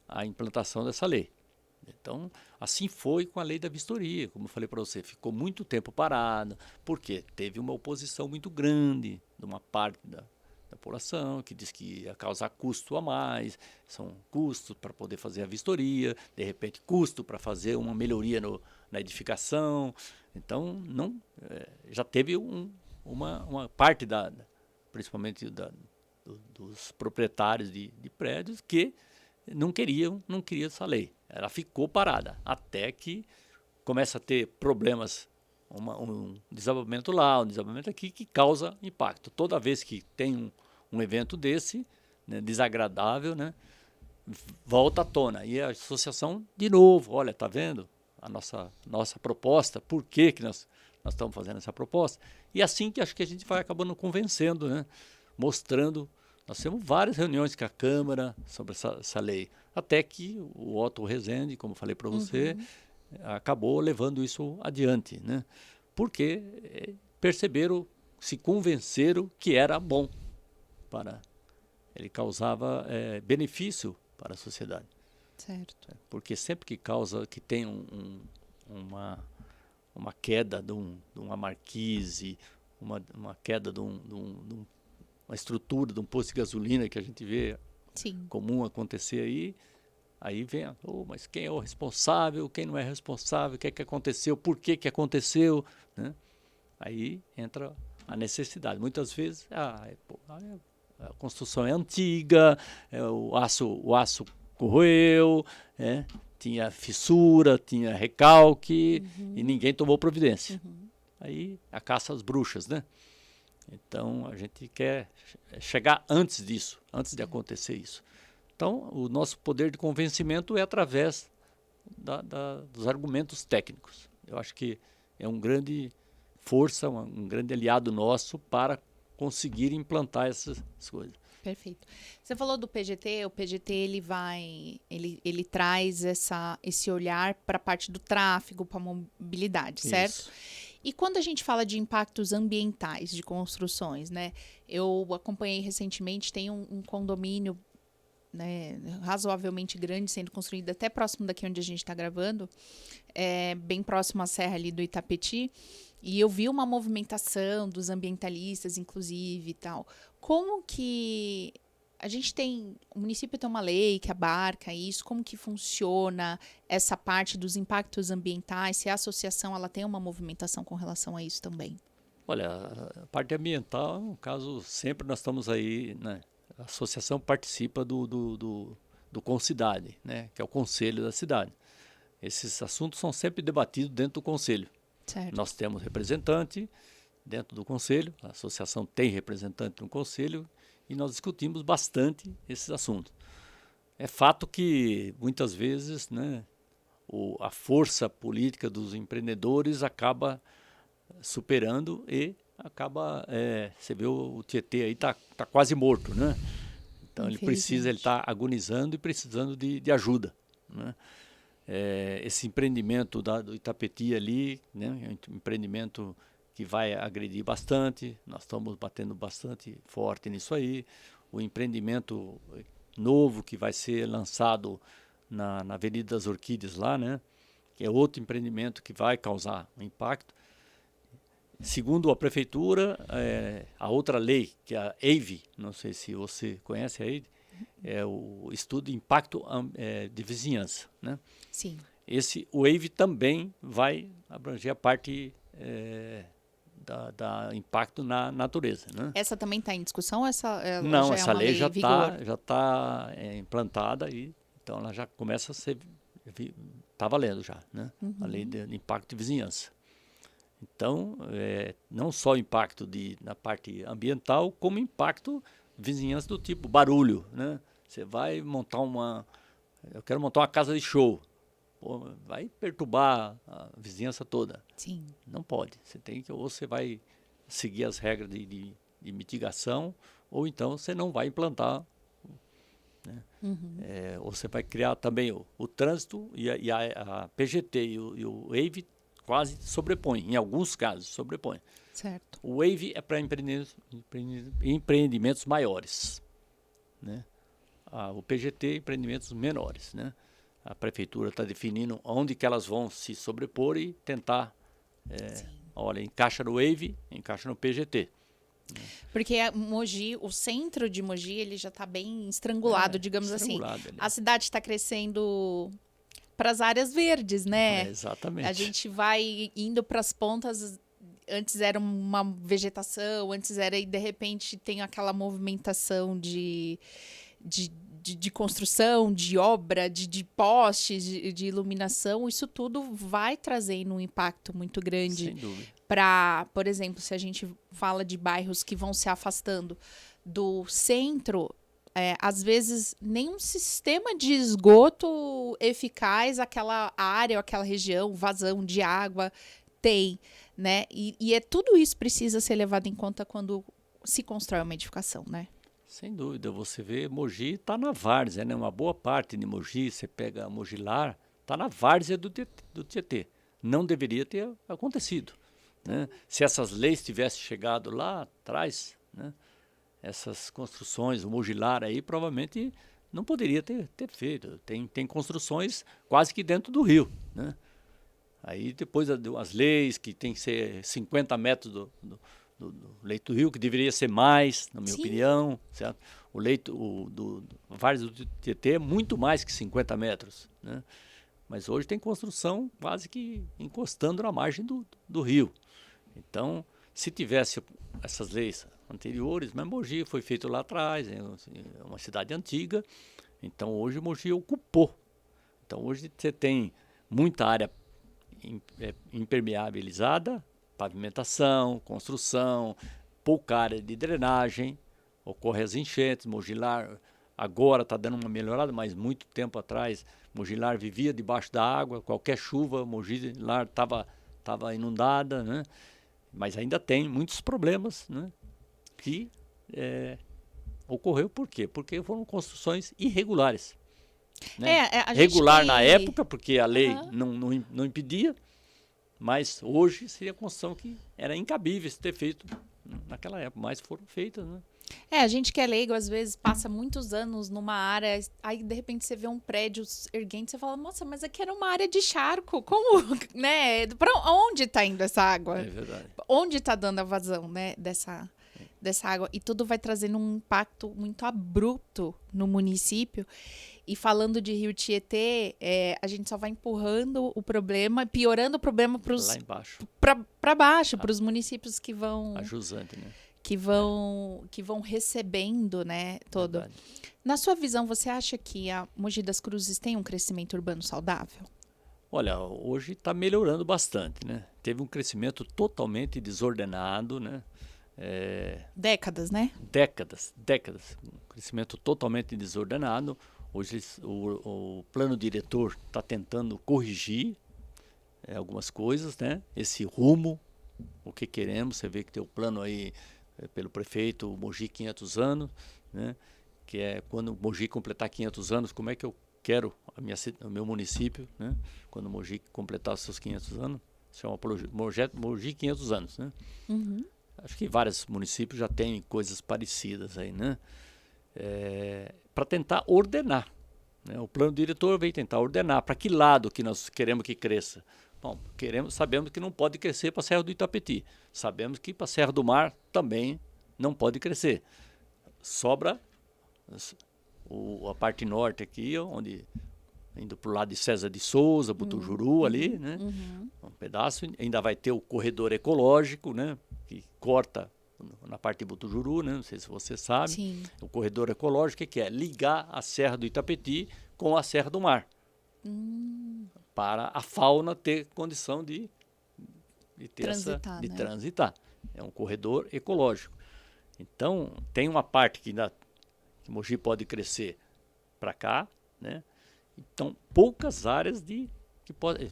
à implantação dessa lei? Então, assim foi com a lei da vistoria, como eu falei para você, ficou muito tempo parada, porque teve uma oposição muito grande de uma parte da população, que diz que ia causar custo a mais, são custos para poder fazer a vistoria, de repente custo para fazer uma melhoria na edificação. Então, já teve uma parte, principalmente dos proprietários de prédios, que não queria essa lei. Ela ficou parada, até que começa a ter problemas, um desabamento lá, um desabamento aqui, que causa impacto. Toda vez que tem um evento desse, né, desagradável, né, volta à tona. E a associação, de novo, olha, tá vendo a nossa proposta, por que nós estamos fazendo essa proposta? E assim que acho que a gente vai acabando convencendo, né, mostrando. Nós temos várias reuniões com a Câmara sobre essa lei, até que o Otto Rezende, como falei para você, acabou levando isso adiante, né? Porque perceberam, se convenceram que era bom, ele causava benefício para a sociedade.
Certo.
Porque sempre que tem uma queda de uma marquise, uma queda de uma estrutura de um posto de gasolina que a gente vê comum acontecer aí vem, mas quem é o responsável, quem não é responsável, o que é que aconteceu, por que que aconteceu, né? Aí entra a necessidade. Muitas vezes a construção é antiga, o aço corroeu, tinha fissura, tinha recalque e ninguém tomou providência. Aí a caça às bruxas, né? Então, a gente quer chegar antes disso, antes de acontecer isso. Então, o nosso poder de convencimento é através dos argumentos técnicos. Eu acho que é uma grande força, um grande aliado nosso para conseguir implantar essas coisas.
Perfeito. Você falou do PGT, o PGT ele traz esse olhar para a parte do tráfego, para a mobilidade, certo?
Isso.
E quando a gente fala de impactos ambientais de construções, né? Eu acompanhei recentemente, tem um condomínio, né, razoavelmente grande sendo construído até próximo daqui onde a gente está gravando, bem próximo à serra ali do Itapetí, e eu vi uma movimentação dos ambientalistas, inclusive, e tal. Como que o município tem uma lei que abarca isso, como que funciona essa parte dos impactos ambientais, se a associação ela tem uma movimentação com relação a isso também?
Olha, a parte ambiental, no caso, sempre nós estamos aí, né? A associação participa do Concidade, né? Que é o conselho da cidade. Esses assuntos são sempre debatidos dentro do conselho.
Certo.
Nós temos representante dentro do conselho, a associação tem representante no conselho e nós discutimos bastante esses assuntos. É fato que muitas vezes, né, a força política dos empreendedores acaba superando e acaba, você vê o Tietê aí tá quase morto, né? Então ele está agonizando e precisando de ajuda, né? Esse empreendimento do Itapetí ali, né, é um empreendimento que vai agredir bastante, nós estamos batendo bastante forte nisso aí. O empreendimento novo que vai ser lançado na Avenida das Orquídeas lá, né, que é outro empreendimento que vai causar um impacto. Segundo a prefeitura, a outra lei, que é a EIVE, não sei se você conhece a EIVE, é o estudo de impacto de vizinhança, né?
Sim.
O EIVE também vai abranger a parte da impacto na natureza, né?
Essa também está em discussão?
Não,
já
essa
é uma
lei já
vigor?
está implantada e então ela já começa a ser, está valendo já, né? A lei de impacto de vizinhança. Então, não só o impacto na parte ambiental, como impacto vizinhança do tipo barulho, né? Você vai montar eu quero montar uma casa de show, pô, vai perturbar a vizinhança toda.
Sim.
Não pode. Ou você vai seguir as regras de mitigação, ou então você não vai implantar, né? Ou você vai criar também o trânsito e a PGT e o EIVE quase sobrepõe, em alguns casos sobrepõe.
Certo.
O WAVE é para empreendimentos maiores, né? O PGT, empreendimentos menores, né? A prefeitura está definindo onde que elas vão se sobrepor e tentar, olha, encaixa no WAVE, encaixa no PGT.
Porque Mogi, o centro de Mogi, ele já está bem estrangulado, digamos assim. A cidade está crescendo para as áreas verdes, né?
Exatamente.
A gente vai indo para as pontas. Antes era uma vegetação, e de repente tem aquela movimentação de construção, de obra, de postes, de iluminação. Isso tudo vai trazendo um impacto muito grande.
Sem dúvida.
Para, por exemplo, se a gente fala de bairros que vão se afastando do centro, às vezes nenhum sistema de esgoto eficaz aquela área, aquela região, vazão de água tem, né? E tudo isso precisa ser levado em conta quando se constrói uma edificação, né?
Sem dúvida, você vê, Mogi está na várzea, né? Uma boa parte de Mogi, você pega Mogilar, está na várzea do Tietê. Não deveria ter acontecido, né? Se essas leis tivessem chegado lá atrás, né? Essas construções, o Mogilar aí, provavelmente não poderia ter feito. Tem construções quase que dentro do rio, né? Aí depois as leis que tem que ser 50 metros do leito do rio, que deveria ser mais, na minha opinião, certo? O leito do Várzea do Tietê é muito mais que 50 metros, né? Mas hoje tem construção quase que encostando na margem do rio. Então, se tivesse essas leis anteriores, mas Mogi foi feito lá atrás, é uma cidade antiga, então hoje Mogi ocupou. Então hoje você tem muita área impermeabilizada, pavimentação, construção, pouca área de drenagem, ocorre as enchentes. Mogilar agora está dando uma melhorada, mas muito tempo atrás Mogilar vivia debaixo da água, qualquer chuva Mogilar estava inundada, né? Mas ainda tem muitos problemas, né? Que ocorreu por quê? Porque foram construções irregulares, né? Regular na época, porque a lei não impedia, mas hoje seria construção que era incabível ter feito naquela época, mas foram feitas, né?
A gente que é leigo, às vezes, passa muitos anos numa área, aí de repente você vê um prédio erguente, você fala, nossa, mas aqui era uma área de charco, como, né? Para onde está indo essa água?
É verdade.
Onde está dando a vazão, né, dessa água e tudo vai trazendo um impacto muito abrupto no município. E falando de Rio Tietê, a gente só vai empurrando o problema, piorando o problema
Lá embaixo,
para baixo, para os municípios que vão
a jusante, né?
que vão recebendo, né, todo.
Verdade.
Na sua visão, você acha que a Mogi das Cruzes tem um crescimento urbano saudável?
Olha, hoje está melhorando bastante, né? Teve um crescimento totalmente desordenado, né?
Décadas, né?
Décadas. Um crescimento totalmente desordenado. Hoje o plano diretor está tentando corrigir algumas coisas, né? Esse rumo, o que queremos. Você vê que tem o plano aí pelo prefeito, o Mogi 500 anos, né? Que é quando o Mogi completar 500 anos, como é que eu quero o meu município, né? Quando o Mogi completar os seus 500 anos, chama projeto Mogi 500 anos, né?
Uhum.
Acho que vários municípios já têm coisas parecidas aí, né? Para tentar ordenar, né? O plano diretor veio tentar ordenar para que lado que nós queremos que cresça. Bom, sabemos que não pode crescer para a Serra do Itapetí, sabemos que para a Serra do Mar também não pode crescer. Sobra a parte norte aqui, onde indo para o lado de César de Souza, Butujuru ali, né? Um pedaço. Ainda vai ter o corredor ecológico, né? Que corta na parte de Butujuru, né? Não sei se você sabe.
Sim.
O corredor ecológico que é ligar a Serra do Itapetí com a Serra do Mar. Para a fauna ter condição de transitar. É um corredor ecológico. Então, tem uma parte que Mogi pode crescer para cá, né? Então, poucas áreas que pode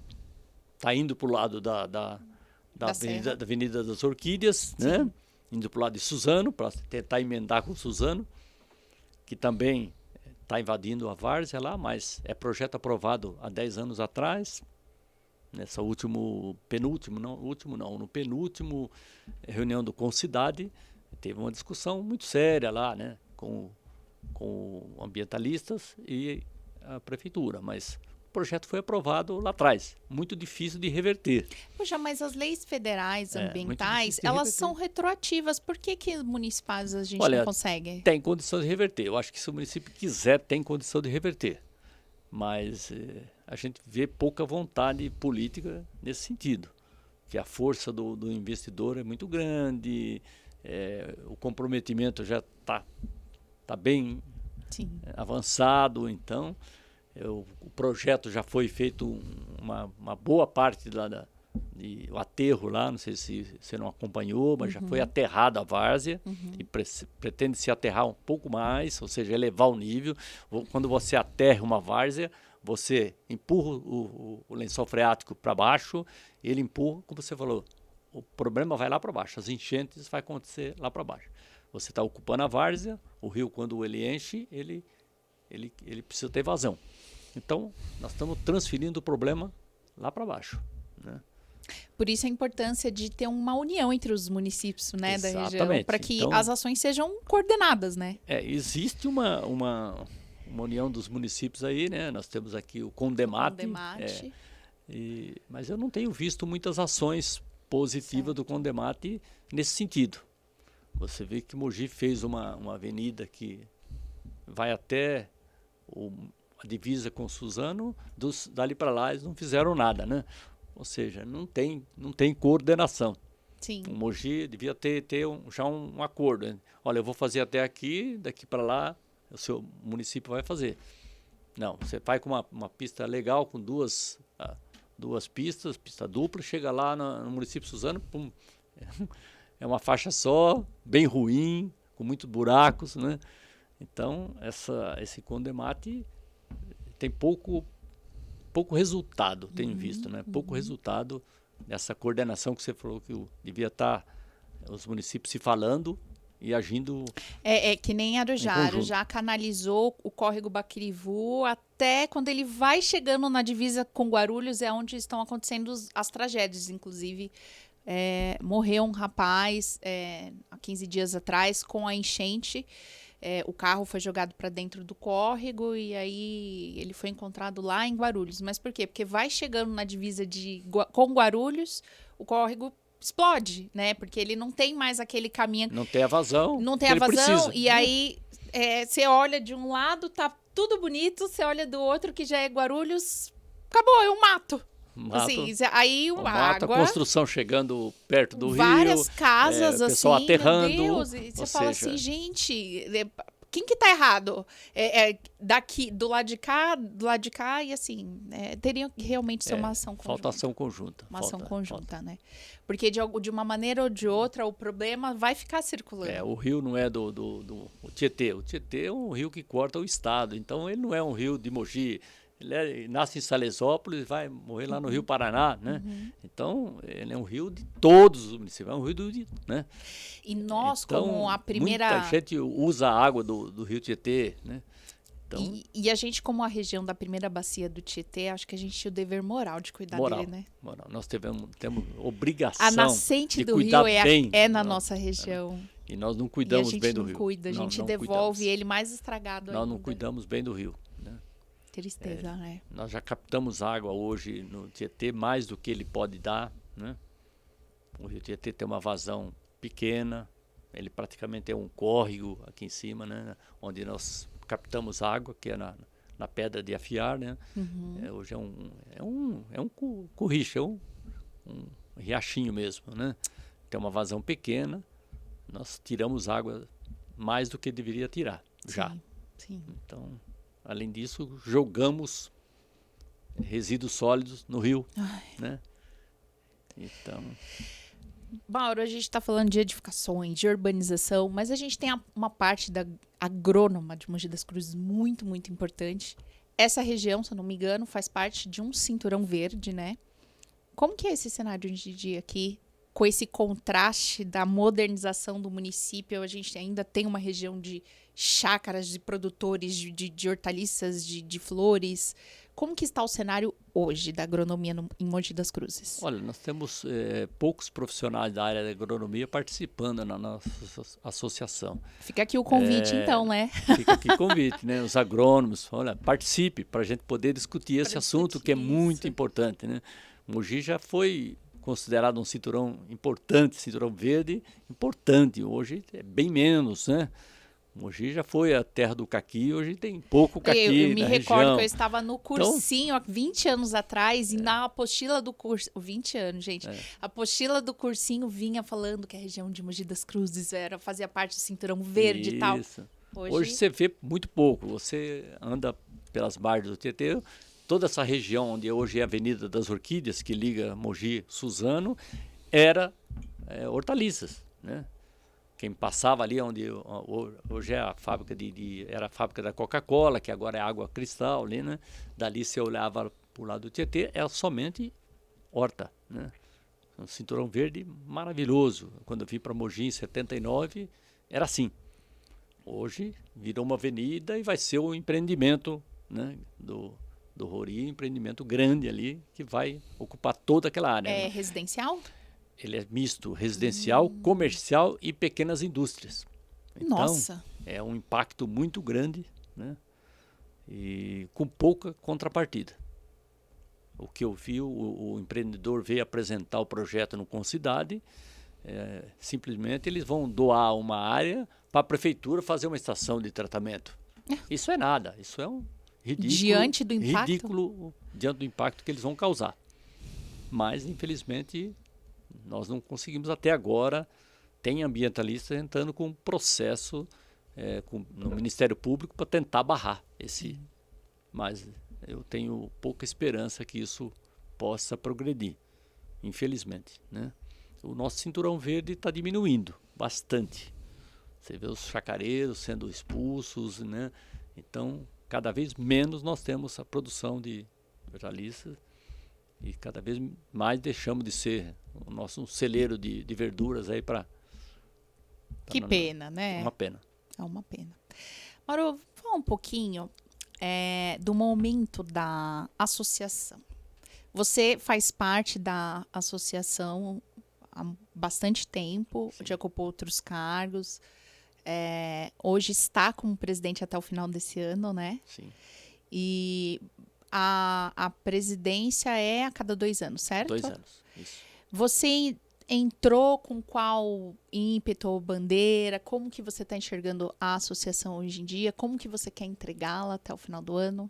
tá indo para o lado da Avenida das Orquídeas, né? Indo para o lado de Suzano, para tentar emendar com Suzano, que também está invadindo a várzea lá, mas é projeto aprovado há 10 anos atrás, nessa no penúltimo reunião do Concidade, teve uma discussão muito séria lá, né? Com ambientalistas e a prefeitura, mas o projeto foi aprovado lá atrás, muito difícil de reverter.
Poxa, mas as leis federais ambientais, elas são retroativas. Por que municipais a gente não consegue?
Tem condição de reverter. Eu acho que se o município quiser, tem condição de reverter. Mas a gente vê pouca vontade política nesse sentido. Que a força do investidor é muito grande, o comprometimento já está bem avançado, então o projeto já foi feito uma boa parte o aterro lá, não sei se você não acompanhou, mas já foi aterrada a várzea e pretende se aterrar um pouco mais, ou seja, elevar o nível. Quando você aterra uma várzea, você empurra o lençol freático para baixo, ele empurra, como você falou, o problema vai lá para baixo, as enchentes vai acontecer lá para baixo. Você está ocupando a várzea, o rio, quando ele enche, ele precisa ter vazão. Então, nós estamos transferindo o problema lá para baixo, né?
Por isso a importância de ter uma união entre os municípios, né, da região, para que
então,
as ações sejam coordenadas, né?
Existe uma união dos municípios aí, né? Nós temos aqui o Condemate. Mas eu não tenho visto muitas ações positivas do Condemate nesse sentido. Você vê que Mogi fez uma avenida que vai até a divisa com Suzano, dali para lá eles não fizeram nada, né? Ou seja, não tem coordenação.
Sim.
O Mogi devia ter já um acordo, né? Olha, eu vou fazer até aqui, daqui para lá o seu município vai fazer. Não, você vai com uma pista legal, com duas pistas, pista dupla, chega lá no município Suzano, pum, é uma faixa só, bem ruim, com muitos buracos, né? Então, esse Condemate tem pouco resultado, tenho visto, né? Pouco resultado dessa coordenação que você falou que devia estar os municípios se falando e agindo.
Que nem Arujá já canalizou o córrego Baquirivu até quando ele vai chegando na divisa com Guarulhos, é onde estão acontecendo as tragédias, inclusive. Morreu um rapaz há 15 dias atrás com a enchente. O carro foi jogado para dentro do córrego e aí ele foi encontrado lá em Guarulhos. Mas por quê? Porque vai chegando na divisa com Guarulhos, o córrego explode, né? Porque ele não tem mais aquele caminho.
Não tem a vazão.
Não tem
que
a
ele
vazão.
precisa.
E aí você olha de um lado, tá tudo bonito. Você olha do outro, que já é Guarulhos. Acabou, é um mato.
Mato,
Assim, aí
o
a
mato,
água.
a construção chegando perto do
Várias
rio.
casas,
o pessoal
assim,
aterrando.
meu Deus. E você
ou
fala
seja,
assim, gente, quem que tá errado? Daqui, do lado de cá, e assim, teria que realmente ser uma ação conjunta.
falta ação conjunta.
Uma ação conjunta, né? Porque de uma maneira ou de outra, o problema vai ficar circulando.
O rio não é do o Tietê. O Tietê é um rio que corta o estado. Então, ele não é um rio de Mogi. Ele nasce em Salesópolis e vai morrer lá no Rio Paraná, né? Então, ele é um rio de todos os municípios. É um rio né?
E nós,
então,
como a primeira...
muita gente usa a água do rio Tietê, né? Então,
e a gente, como a região da primeira bacia do Tietê, acho que a gente tinha o dever moral de cuidar dele, né?
Moral. Nós temos obrigação
a nascente
de
do
cuidar
rio
bem.
É na nossa região.
E nós não cuidamos bem do rio.
A gente não cuida, a gente devolve ele mais estragado ainda.
Nós não cuidamos bem do rio. Né?
Tristeza, né?
Nós já captamos água hoje no Tietê mais do que ele pode dar, né? O rio Tietê tem uma vazão pequena, ele praticamente é um córrego aqui em cima, né? Onde nós captamos água, que é na pedra de afiar, né? Hoje é um corricho, é um riachinho mesmo, né? Tem uma vazão pequena, nós tiramos água mais do que deveria tirar, já.
Sim.
Então, além disso, jogamos resíduos sólidos no rio, né? Então...
Mauro, a gente está falando de edificações, de urbanização, mas a gente tem uma parte da agrônoma de Mogi das Cruzes muito, muito importante. Essa região, se eu não me engano, faz parte de um cinturão verde, né? Como que é esse cenário hoje em dia aqui? Com esse contraste da modernização do município, a gente ainda tem uma região de chácaras, de produtores de hortaliças, de flores. Como que está o cenário hoje da agronomia em Mogi das Cruzes?
Olha, nós temos poucos profissionais da área da agronomia participando na nossa associação.
Fica aqui o convite, então, né?
Fica aqui o convite, né? Os agrônomos, olha, participe para a gente poder discutir esse assunto que é muito importante, né? Mogi já foi considerado um cinturão importante, cinturão verde importante. Hoje é bem menos, né? Mogi já foi a terra do caqui, hoje tem pouco caqui na região.
Eu me recordo que eu estava no cursinho há 20 anos atrás e na apostila do curso... 20 anos, gente. A apostila do cursinho vinha falando que a região de Mogi das Cruzes fazia parte do cinturão verde e tal.
Hoje você vê muito pouco. Você anda pelas margens do Tietê, toda essa região onde hoje é a Avenida das Orquídeas, que liga Mogi Suzano, era hortaliças, né? Quem passava ali onde hoje é a fábrica era a fábrica da Coca-Cola, que agora é água cristal ali, né? Dali você olhava para o lado do Tietê, é somente horta, né? Um cinturão verde maravilhoso. Quando eu vim para Mogi em 79, era assim. Hoje virou uma avenida e vai ser o empreendimento, né, do Rori, empreendimento grande ali, que vai ocupar toda aquela área.
É
né?
residencial?
Ele é misto, residencial, comercial e pequenas indústrias. Então,
Nossa!
É um impacto muito grande, né? E com pouca contrapartida. O que eu vi, o empreendedor veio apresentar o projeto no Concidade, simplesmente eles vão doar uma área para a prefeitura fazer uma estação de tratamento. Isso é nada, isso é um ridículo,
diante do impacto?
Ridículo diante do impacto que eles vão causar. Mas, infelizmente, nós não conseguimos até agora. Tem ambientalistas entrando com um processo no Ministério Público para tentar barrar esse. Mas eu tenho pouca esperança que isso possa progredir, infelizmente, né? O nosso cinturão verde está diminuindo bastante. Você vê os chacareiros sendo expulsos, né? Então, cada vez menos nós temos a produção de hortaliças e cada vez mais deixamos de ser o nosso celeiro de verduras aí para...
Que pena, né?
Uma pena.
É uma pena. Mauro, fala um pouquinho do momento da associação. Você faz parte da associação há bastante tempo,
Sim.
já ocupou outros cargos. Hoje está como presidente até o final desse ano, né?
Sim.
E a presidência é a cada 2 anos, certo?
2 anos, isso.
Você entrou com qual ímpeto ou bandeira? Como que você está enxergando a associação hoje em dia? Como que você quer entregá-la até o final do ano?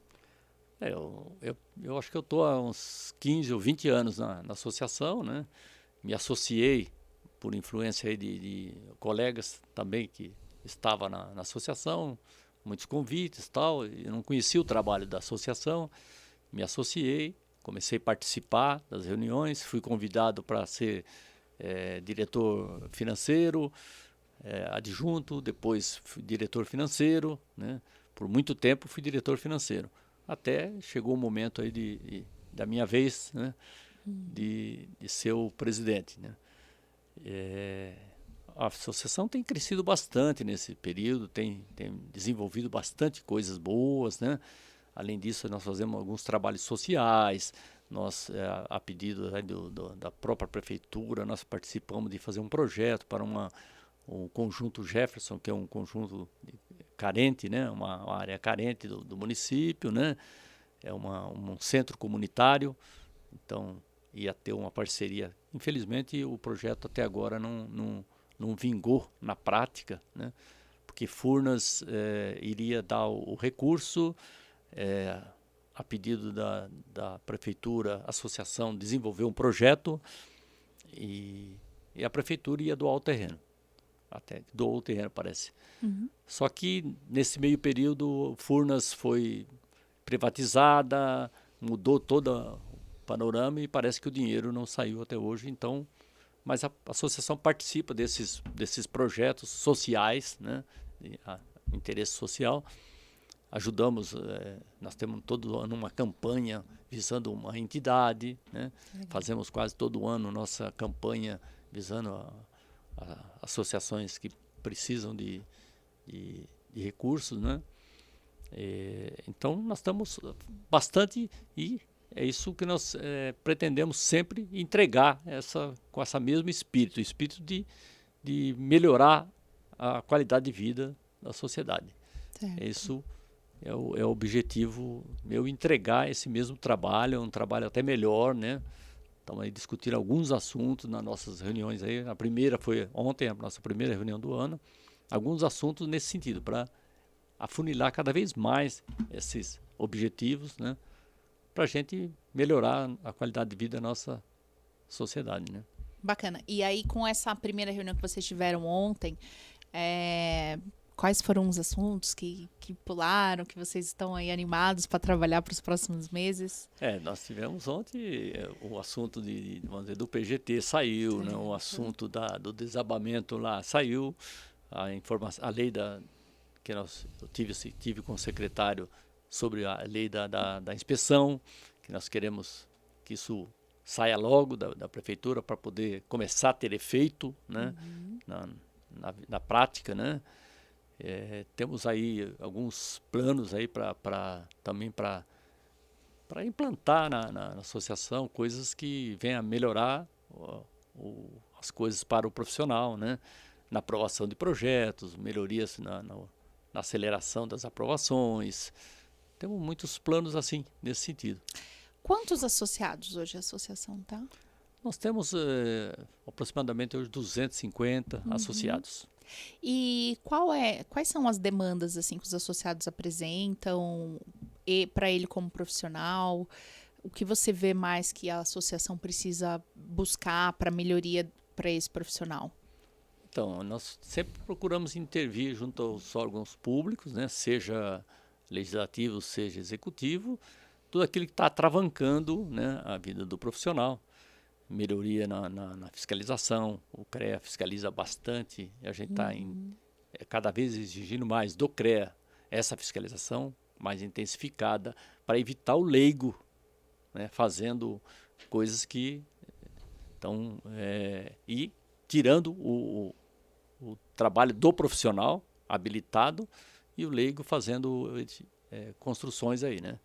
Eu acho que eu estou há uns 15 ou 20 anos na associação, né? Me associei por influência aí de colegas também que estavam na associação, muitos convites e tal. Eu não conhecia o trabalho da associação, me associei, comecei a participar das reuniões, fui convidado para ser diretor financeiro, adjunto, depois fui diretor financeiro, né? Por muito tempo fui diretor financeiro. Até chegou o momento aí da minha vez, né? De ser o presidente, né? A associação tem crescido bastante nesse período, tem desenvolvido bastante coisas boas, né? Além disso, nós fazemos alguns trabalhos sociais, nós, a pedido da própria prefeitura, nós participamos de fazer um projeto para o conjunto Jefferson, que é um conjunto carente, né? Uma área carente do município, né? É um centro comunitário, então ia ter uma parceria. Infelizmente, o projeto até agora não vingou na prática, né? Porque Furnas iria dar o recurso, a pedido da prefeitura, a associação desenvolveu um projeto e a prefeitura ia doar o terreno. Até doou o terreno, parece.
Uhum.
Só que nesse meio período, Furnas foi privatizada, mudou todo o panorama e parece que o dinheiro não saiu até hoje. Então, mas a associação participa desses projetos sociais, né, de interesse social. Ajudamos, nós temos todo ano uma campanha visando uma entidade, né? Fazemos quase todo ano nossa campanha visando associações que precisam de recursos, né? Então nós estamos bastante e é isso que nós pretendemos sempre entregar com esse mesmo espírito, o espírito de melhorar a qualidade de vida da sociedade.
Certo.
Isso é o objetivo meu, entregar esse mesmo trabalho, um trabalho até melhor, né? Estamos aí discutindo alguns assuntos nas nossas reuniões aí. A primeira foi ontem, a nossa primeira reunião do ano. Alguns assuntos nesse sentido, para afunilar cada vez mais esses objetivos, né? Para a gente melhorar a qualidade de vida da nossa sociedade, né?
Bacana. E aí, com essa primeira reunião que vocês tiveram ontem, quais foram os assuntos que pularam, que vocês estão aí animados para trabalhar para os próximos meses?
Nós tivemos ontem o assunto vamos dizer, do PGT saiu, né? O assunto do desabamento lá saiu, a lei que eu tive com o secretário sobre a lei da inspeção, que nós queremos que isso saia logo da prefeitura para poder começar a ter efeito, né? Na prática, né? Temos aí alguns planos aí também para implantar na associação coisas que venham a melhorar as coisas para o profissional, né? Na aprovação de projetos, melhorias na aceleração das aprovações. Temos muitos planos assim, nesse sentido.
Quantos associados hoje a associação tá?
Nós temos aproximadamente hoje 250 associados.
E quais são as demandas assim que os associados apresentam para ele como profissional? O que você vê mais que a associação precisa buscar para melhoria para esse profissional?
Então, nós sempre procuramos intervir junto aos órgãos públicos, né? Seja legislativo, seja executivo, tudo aquilo que está atravancando, né, a vida do profissional. Melhoria na fiscalização, o CREA fiscaliza bastante, e a gente está cada vez exigindo mais do CREA essa fiscalização mais intensificada para evitar o leigo, né, fazendo coisas que estão e tirando o trabalho do profissional habilitado e o leigo fazendo construções aí, né,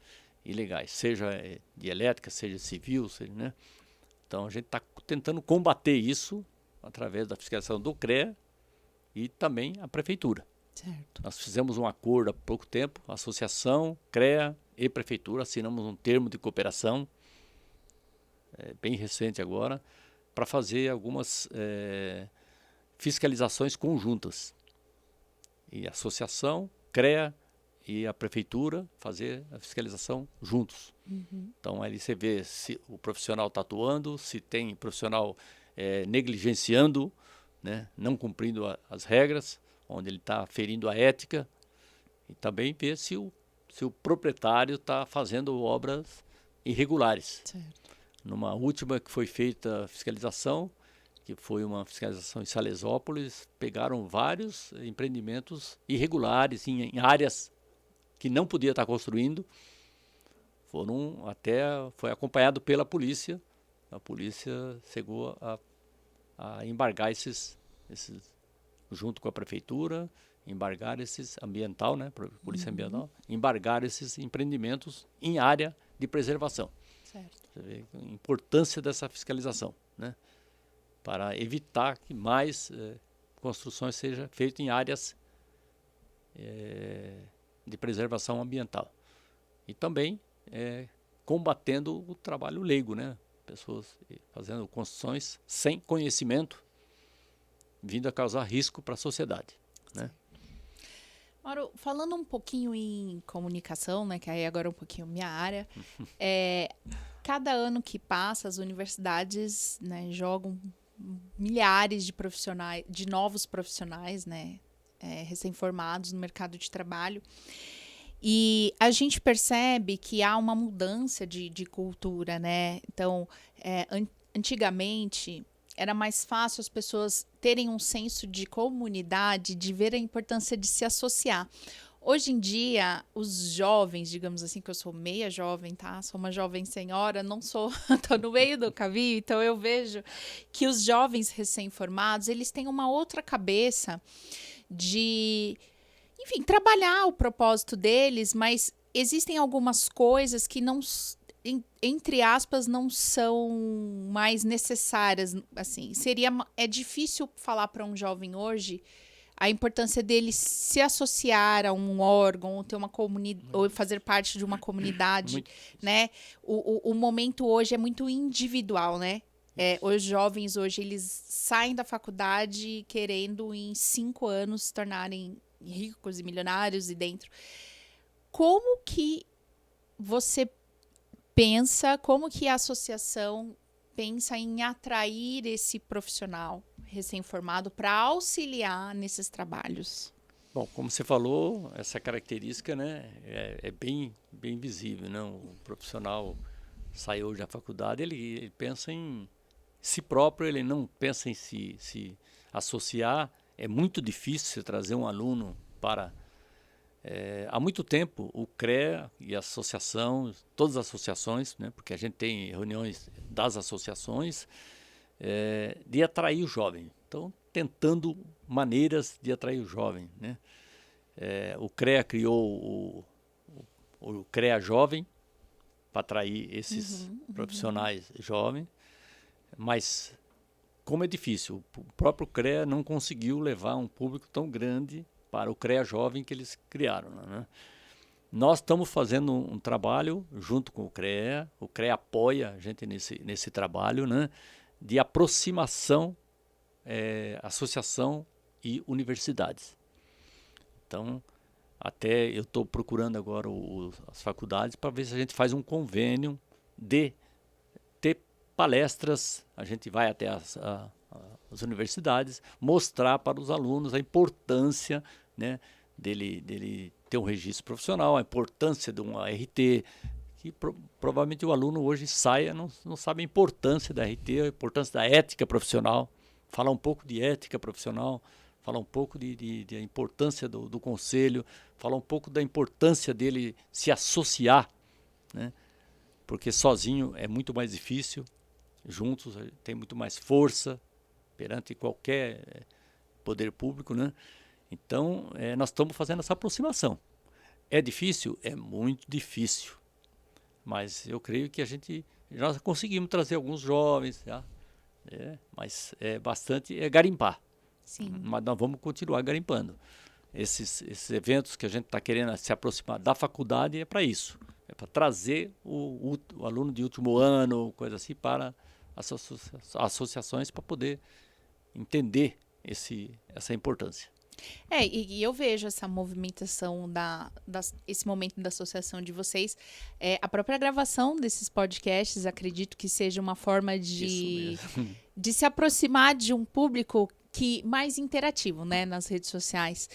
ilegais, seja de elétrica, seja civil, seja, né? Então a gente está tentando combater isso através da fiscalização do CREA e também a prefeitura.
Certo.
Nós fizemos um acordo há pouco tempo, associação, CREA e prefeitura, assinamos um termo de cooperação, bem recente agora, para fazer algumas fiscalizações conjuntas. E a associação, CREA e a prefeitura fazer a fiscalização juntos. Então, ali você vê se o profissional está atuando, se tem profissional negligenciando, né, não cumprindo as regras, onde ele está ferindo a ética, e também ver se o proprietário está fazendo obras irregulares.
Certo.
Numa última que foi feita a fiscalização, que foi uma fiscalização em Salesópolis, pegaram vários empreendimentos irregulares em áreas que não podia estar construindo. Foi acompanhado pela polícia. A polícia chegou a embargar esses junto com a prefeitura, embargar esses ambiental, né, polícia ambiental, embargar esses empreendimentos em área de preservação.
Certo.
Você vê a importância dessa fiscalização, né, para evitar que mais construções sejam feitas em áreas de preservação ambiental. E também combatendo o trabalho leigo, né, pessoas fazendo construções sem conhecimento, vindo a causar risco para a sociedade, né?
Mauro, falando um pouquinho em comunicação, né, que aí agora é um pouquinho minha área, cada ano que passa, as universidades, né, jogam milhares de profissionais, de novos profissionais, né, recém-formados no mercado de trabalho. E a gente percebe que há uma mudança de cultura, né? Então, antigamente era mais fácil as pessoas terem um senso de comunidade, de ver a importância de se associar. Hoje em dia, os jovens, digamos assim, que eu sou meia jovem, tá? Sou uma jovem senhora, não sou, tô no meio do caminho, então eu vejo que os jovens recém-formados, eles têm uma outra cabeça de, enfim, trabalhar o propósito deles, mas existem algumas coisas que não, entre aspas, não são mais necessárias, assim. É difícil falar para um jovem hoje a importância dele se associar a um órgão, ou ter uma comunidade, ou fazer parte de uma comunidade, né? O momento hoje é muito individual, né? Os jovens hoje, eles saem da faculdade querendo em 5 anos se tornarem ricos e milionários e dentro. Como que você pensa, como que a associação pensa em atrair esse profissional recém-formado para auxiliar nesses trabalhos?
Bom, como você falou, essa característica, né, é bem visível, né? O profissional saiu da faculdade, ele pensa em si próprio, ele não pensa em se associar. É muito difícil trazer um aluno para... há muito tempo o CREA e a associação, todas as associações, né, porque a gente tem reuniões das associações, de atrair o jovem. Então, tentando maneiras de atrair o jovem, né? O CREA criou o CREA Jovem para atrair esses profissionais jovens, mas como é difícil, o próprio CREA não conseguiu levar um público tão grande para o CREA Jovem que eles criaram, né? Nós estamos fazendo um trabalho junto com o CREA apoia a gente nesse trabalho, né, de aproximação, associação e universidades. Então, até eu estou procurando agora as faculdades para ver se a gente faz um convênio de ter palestras, a gente vai até as universidades, mostrar para os alunos a importância, né, dele ter um registro profissional, a importância de um ART, que provavelmente o aluno hoje saia, não sabe a importância da RT, a importância da ética profissional, falar um pouco de ética profissional, falar um pouco da importância do conselho, falar um pouco da importância dele se associar, né, porque sozinho é muito mais difícil, juntos tem muito mais força perante qualquer poder público, né? Então, nós estamos fazendo essa aproximação. É difícil? É muito difícil. Mas eu creio que nós conseguimos trazer alguns jovens, já, mas é bastante garimpar.
Sim.
Mas nós vamos continuar garimpando. Esses eventos que a gente está querendo se aproximar da faculdade é para isso. É para trazer o aluno de último ano, coisa assim, para associações para poder entender essa importância.
E eu vejo essa movimentação esse momento da associação de vocês. A própria gravação desses podcasts, acredito que seja uma forma de se aproximar de um público mais interativo, né, nas redes sociais.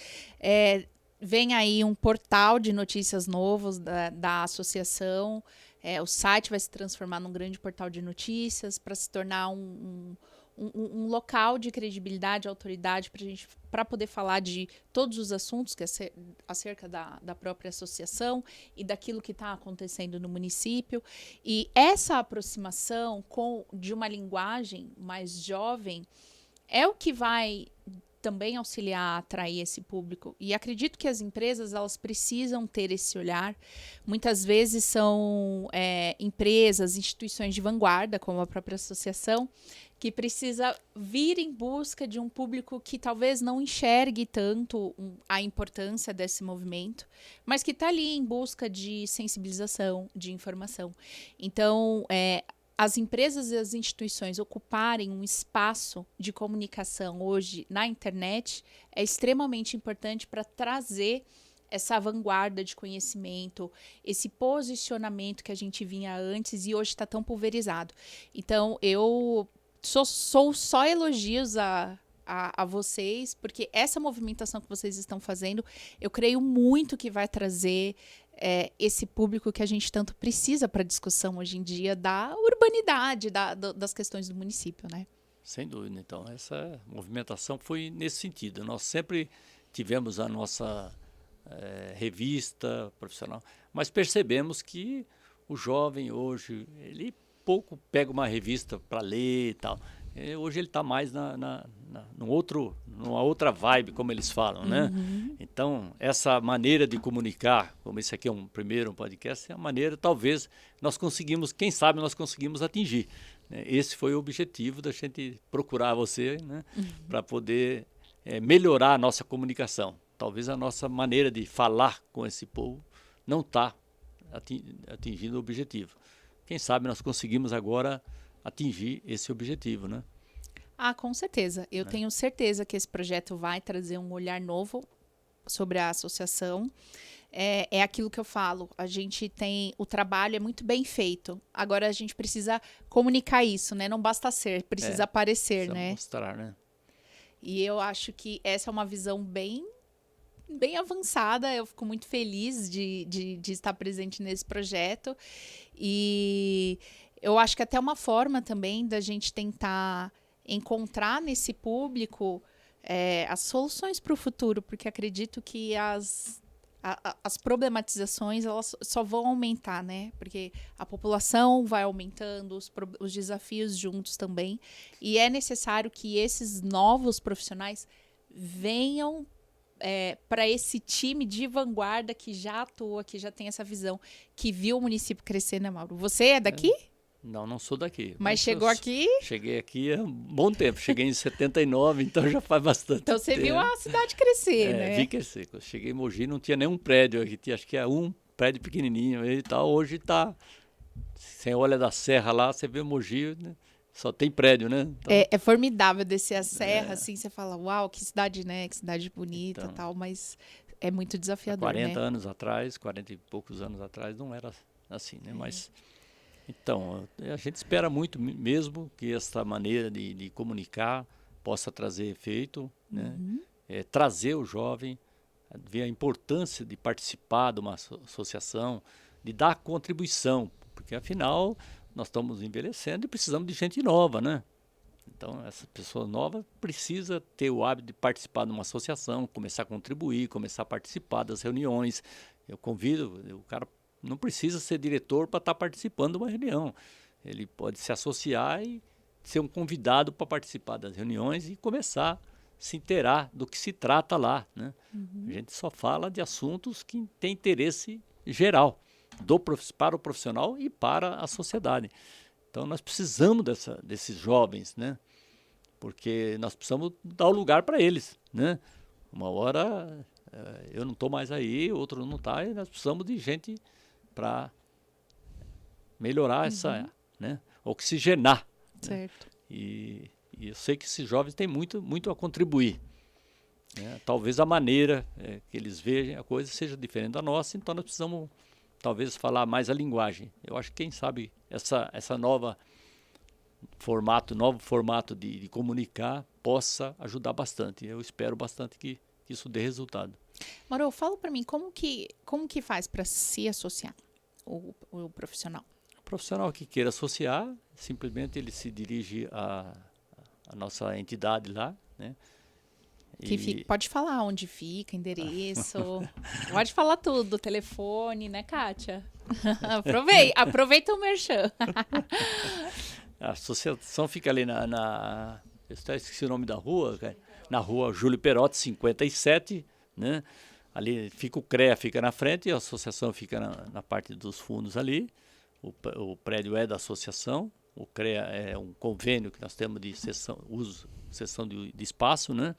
Vem aí um portal de notícias novos da associação. O site vai se transformar num grande portal de notícias para se tornar um local de credibilidade, autoridade para poder falar de todos os assuntos acerca da própria associação e daquilo que está acontecendo no município. E essa aproximação de uma linguagem mais jovem é o que vai também auxiliar a atrair esse público. E acredito que as empresas elas precisam ter esse olhar. Muitas vezes são empresas, instituições de vanguarda, como a própria associação, que precisa vir em busca de um público que talvez não enxergue tanto a importância desse movimento, mas que está ali em busca de sensibilização, de informação. Então, as empresas e as instituições ocuparem um espaço de comunicação hoje na internet é extremamente importante para trazer essa vanguarda de conhecimento, esse posicionamento que a gente vinha antes e hoje está tão pulverizado. Então, eu sou só elogios a vocês, porque essa movimentação que vocês estão fazendo, eu creio muito que vai trazer esse público que a gente tanto precisa para a discussão hoje em dia da urbanidade, das questões do município, né?
Sem dúvida. Então, essa movimentação foi nesse sentido. Nós sempre tivemos a nossa revista profissional, mas percebemos que o jovem hoje, ele pouco pega uma revista para ler e tal. Hoje ele está mais numa outra vibe, como eles falam, né? Então, essa maneira de comunicar, como esse aqui é um primeiro podcast, é a maneira, talvez, quem sabe nós conseguimos atingir. Né? Esse foi o objetivo da gente procurar você, né? Para poder melhorar a nossa comunicação. Talvez a nossa maneira de falar com esse povo não está atingindo o objetivo. Quem sabe nós conseguimos agora atingir esse objetivo, né?
Com certeza. Eu tenho certeza que esse projeto vai trazer um olhar novo sobre a associação. É aquilo que eu falo. O trabalho é muito bem feito. Agora a gente precisa comunicar isso, né? Não basta ser, precisa aparecer,
precisa
né?
Mostrar, né?
E eu acho que essa é uma visão bem avançada. Eu fico muito feliz de estar presente nesse projeto. E eu acho que até uma forma também da gente tentar encontrar nesse público as soluções para o futuro, porque acredito que as problematizações elas só vão aumentar, né? Porque a população vai aumentando, os desafios juntos também, e é necessário que esses novos profissionais venham para esse time de vanguarda que já atua, que já tem essa visão, que viu o município crescer, né, Mauro? Você é daqui?
Não sou daqui.
Mas chegou aqui?
Cheguei aqui há um bom tempo. Cheguei em 79, então já faz bastante tempo.
Então você viu a cidade crescer, né?
Vi crescer. Quando cheguei em Mogi não tinha nenhum prédio aqui. Acho que é um prédio pequenininho e tal. Hoje está... Você olha da serra lá, você vê Mogi, né? Só tem prédio, né? Então,
é formidável descer a serra, assim, você fala, uau, que cidade, né? Que cidade bonita e tal, mas é muito desafiador,
40
né?
anos atrás, 40 e poucos anos atrás, não era assim, né? Mas... Então, a gente espera muito mesmo que essa maneira de comunicar possa trazer efeito, né? Trazer o jovem, ver a importância de participar de uma associação, de dar contribuição, porque afinal nós estamos envelhecendo e precisamos de gente nova, né? Então, essa pessoa nova precisa ter o hábito de participar de uma associação, começar a contribuir, começar a participar das reuniões. Eu convido, o cara não precisa ser diretor para estar participando de uma reunião. Ele pode se associar e ser um convidado para participar das reuniões e começar a se inteirar do que se trata lá, né? A gente só fala de assuntos que têm interesse geral para o profissional e para a sociedade. Então, nós precisamos desses jovens, né? Porque nós precisamos dar o lugar para eles, né? Uma hora eu não estou mais aí, outro não está, e nós precisamos de gente para melhorar essa, né? Oxigenar
Certo.
E eu sei que esses jovens têm muito a contribuir. Né? Talvez a maneira que eles vejam a coisa seja diferente da nossa, então nós precisamos talvez falar mais a linguagem. Eu acho que quem sabe essa novo formato de comunicar possa ajudar bastante. Eu espero bastante que isso dê resultado.
Mauro, fala para mim, como que faz para se associar o profissional?
O profissional que queira associar, simplesmente ele se dirige à nossa entidade lá, né?
Pode falar onde fica, endereço, pode falar tudo, telefone, né, Kátia? Aproveita o merchan.
A associação fica ali eu esqueci o nome da rua, na rua Júlio Perotti, 57, né? Ali fica o CREA, fica na frente, e a associação fica na parte dos fundos ali. O prédio é da associação, o CREA é um convênio que nós temos de cessão de espaço, né?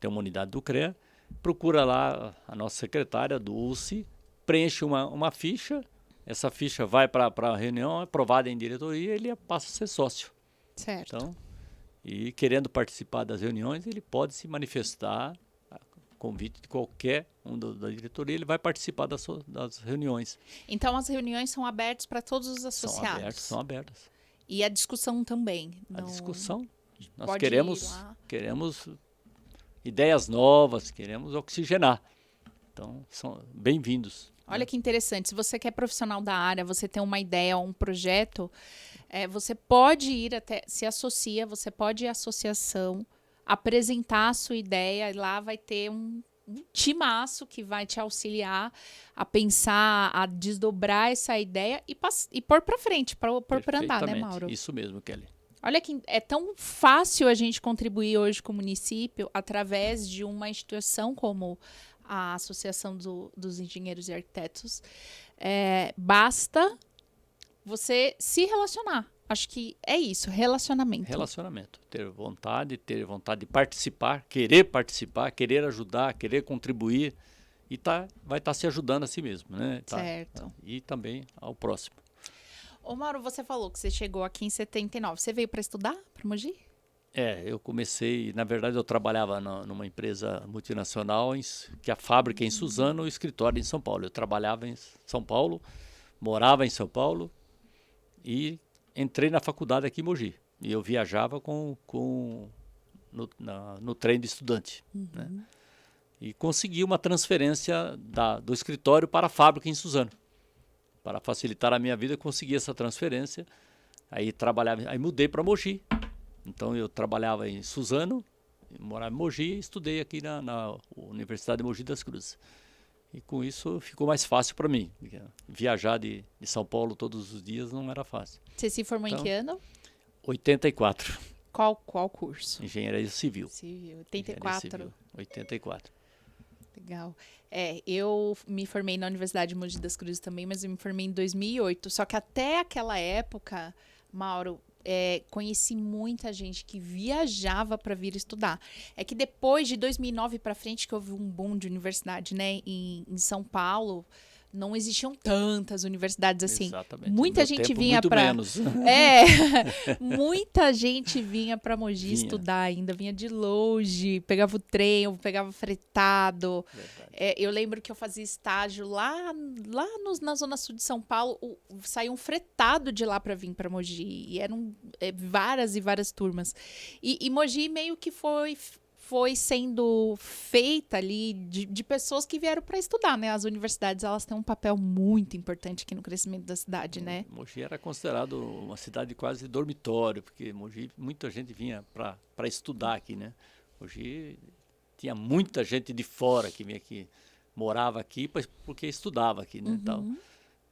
Tem uma unidade do CREA. Procura lá a nossa secretária do UCI, preenche uma ficha, essa ficha vai para a reunião, é aprovada em diretoria, ele passa a ser sócio.
Certo.
Então, e querendo participar das reuniões, ele pode se manifestar, convite de qualquer um da diretoria, ele vai participar das reuniões.
Então as reuniões são abertas para todos os associados?
São abertas.
E a discussão também?
A discussão, nós
pode
queremos ideias novas, queremos oxigenar. Então, são bem-vindos.
Olha que interessante, se você que é profissional da área, você tem uma ideia ou um projeto, você pode ir se associa, você pode ir à associação, apresentar a sua ideia, e lá vai ter um timaço que vai te auxiliar a pensar, a desdobrar essa ideia e pôr para frente, pôr para andar, né, Mauro?
Isso mesmo, Kelly.
Olha que é tão fácil a gente contribuir hoje com o município através de uma instituição como a Associação dos Engenheiros e Arquitetos. Basta você se relacionar. Acho que é isso, relacionamento.
Relacionamento. Ter vontade de participar, querer ajudar, querer contribuir e vai estar se ajudando a si mesmo, né?
Certo.
E também ao próximo.
Ô Mauro, você falou que você chegou aqui em 79. Você veio para estudar para Mogi?
Eu comecei, na verdade eu trabalhava numa empresa multinacional, que a fábrica é em Suzano, o escritório em São Paulo. Eu trabalhava em São Paulo, morava em São Paulo e entrei na faculdade aqui em Mogi. E eu viajava no trem de estudante. Né? E consegui uma transferência do escritório para a fábrica em Suzano. Para facilitar a minha vida, eu consegui essa transferência. Aí mudei para Mogi. Então eu trabalhava em Suzano, morava em Mogi e estudei aqui na Universidade de Mogi das Cruzes. E com isso ficou mais fácil para mim. Viajar de São Paulo todos os dias não era fácil.
Você se formou em que ano?
84.
Qual curso?
Engenharia Civil.
84.
84.
Legal. Eu me formei na Universidade de Mogi das Cruzes também, mas eu me formei em 2008. Só que até aquela época, Mauro, conheci muita gente que viajava para vir estudar. É que depois de 2009 para frente que houve um boom de universidade, né, em São Paulo, não existiam tantas universidades assim.
Exatamente.
Muita gente vinha para muita gente vinha para Mogi estudar ainda, vinha de longe, pegava o trem, eu pegava fretado. Eu lembro que eu fazia estágio lá na zona sul de São Paulo, saía um fretado de lá para vir para Mogi, e eram várias e várias turmas. E Mogi meio que foi sendo feita ali de pessoas que vieram para estudar, né? As universidades, elas têm um papel muito importante aqui no crescimento da cidade, né?
Mogi era considerado uma cidade quase dormitório, porque Mogi, muita gente vinha para estudar aqui, né? Mogi tinha muita gente de fora que vinha aqui, morava aqui porque estudava aqui, né? Então,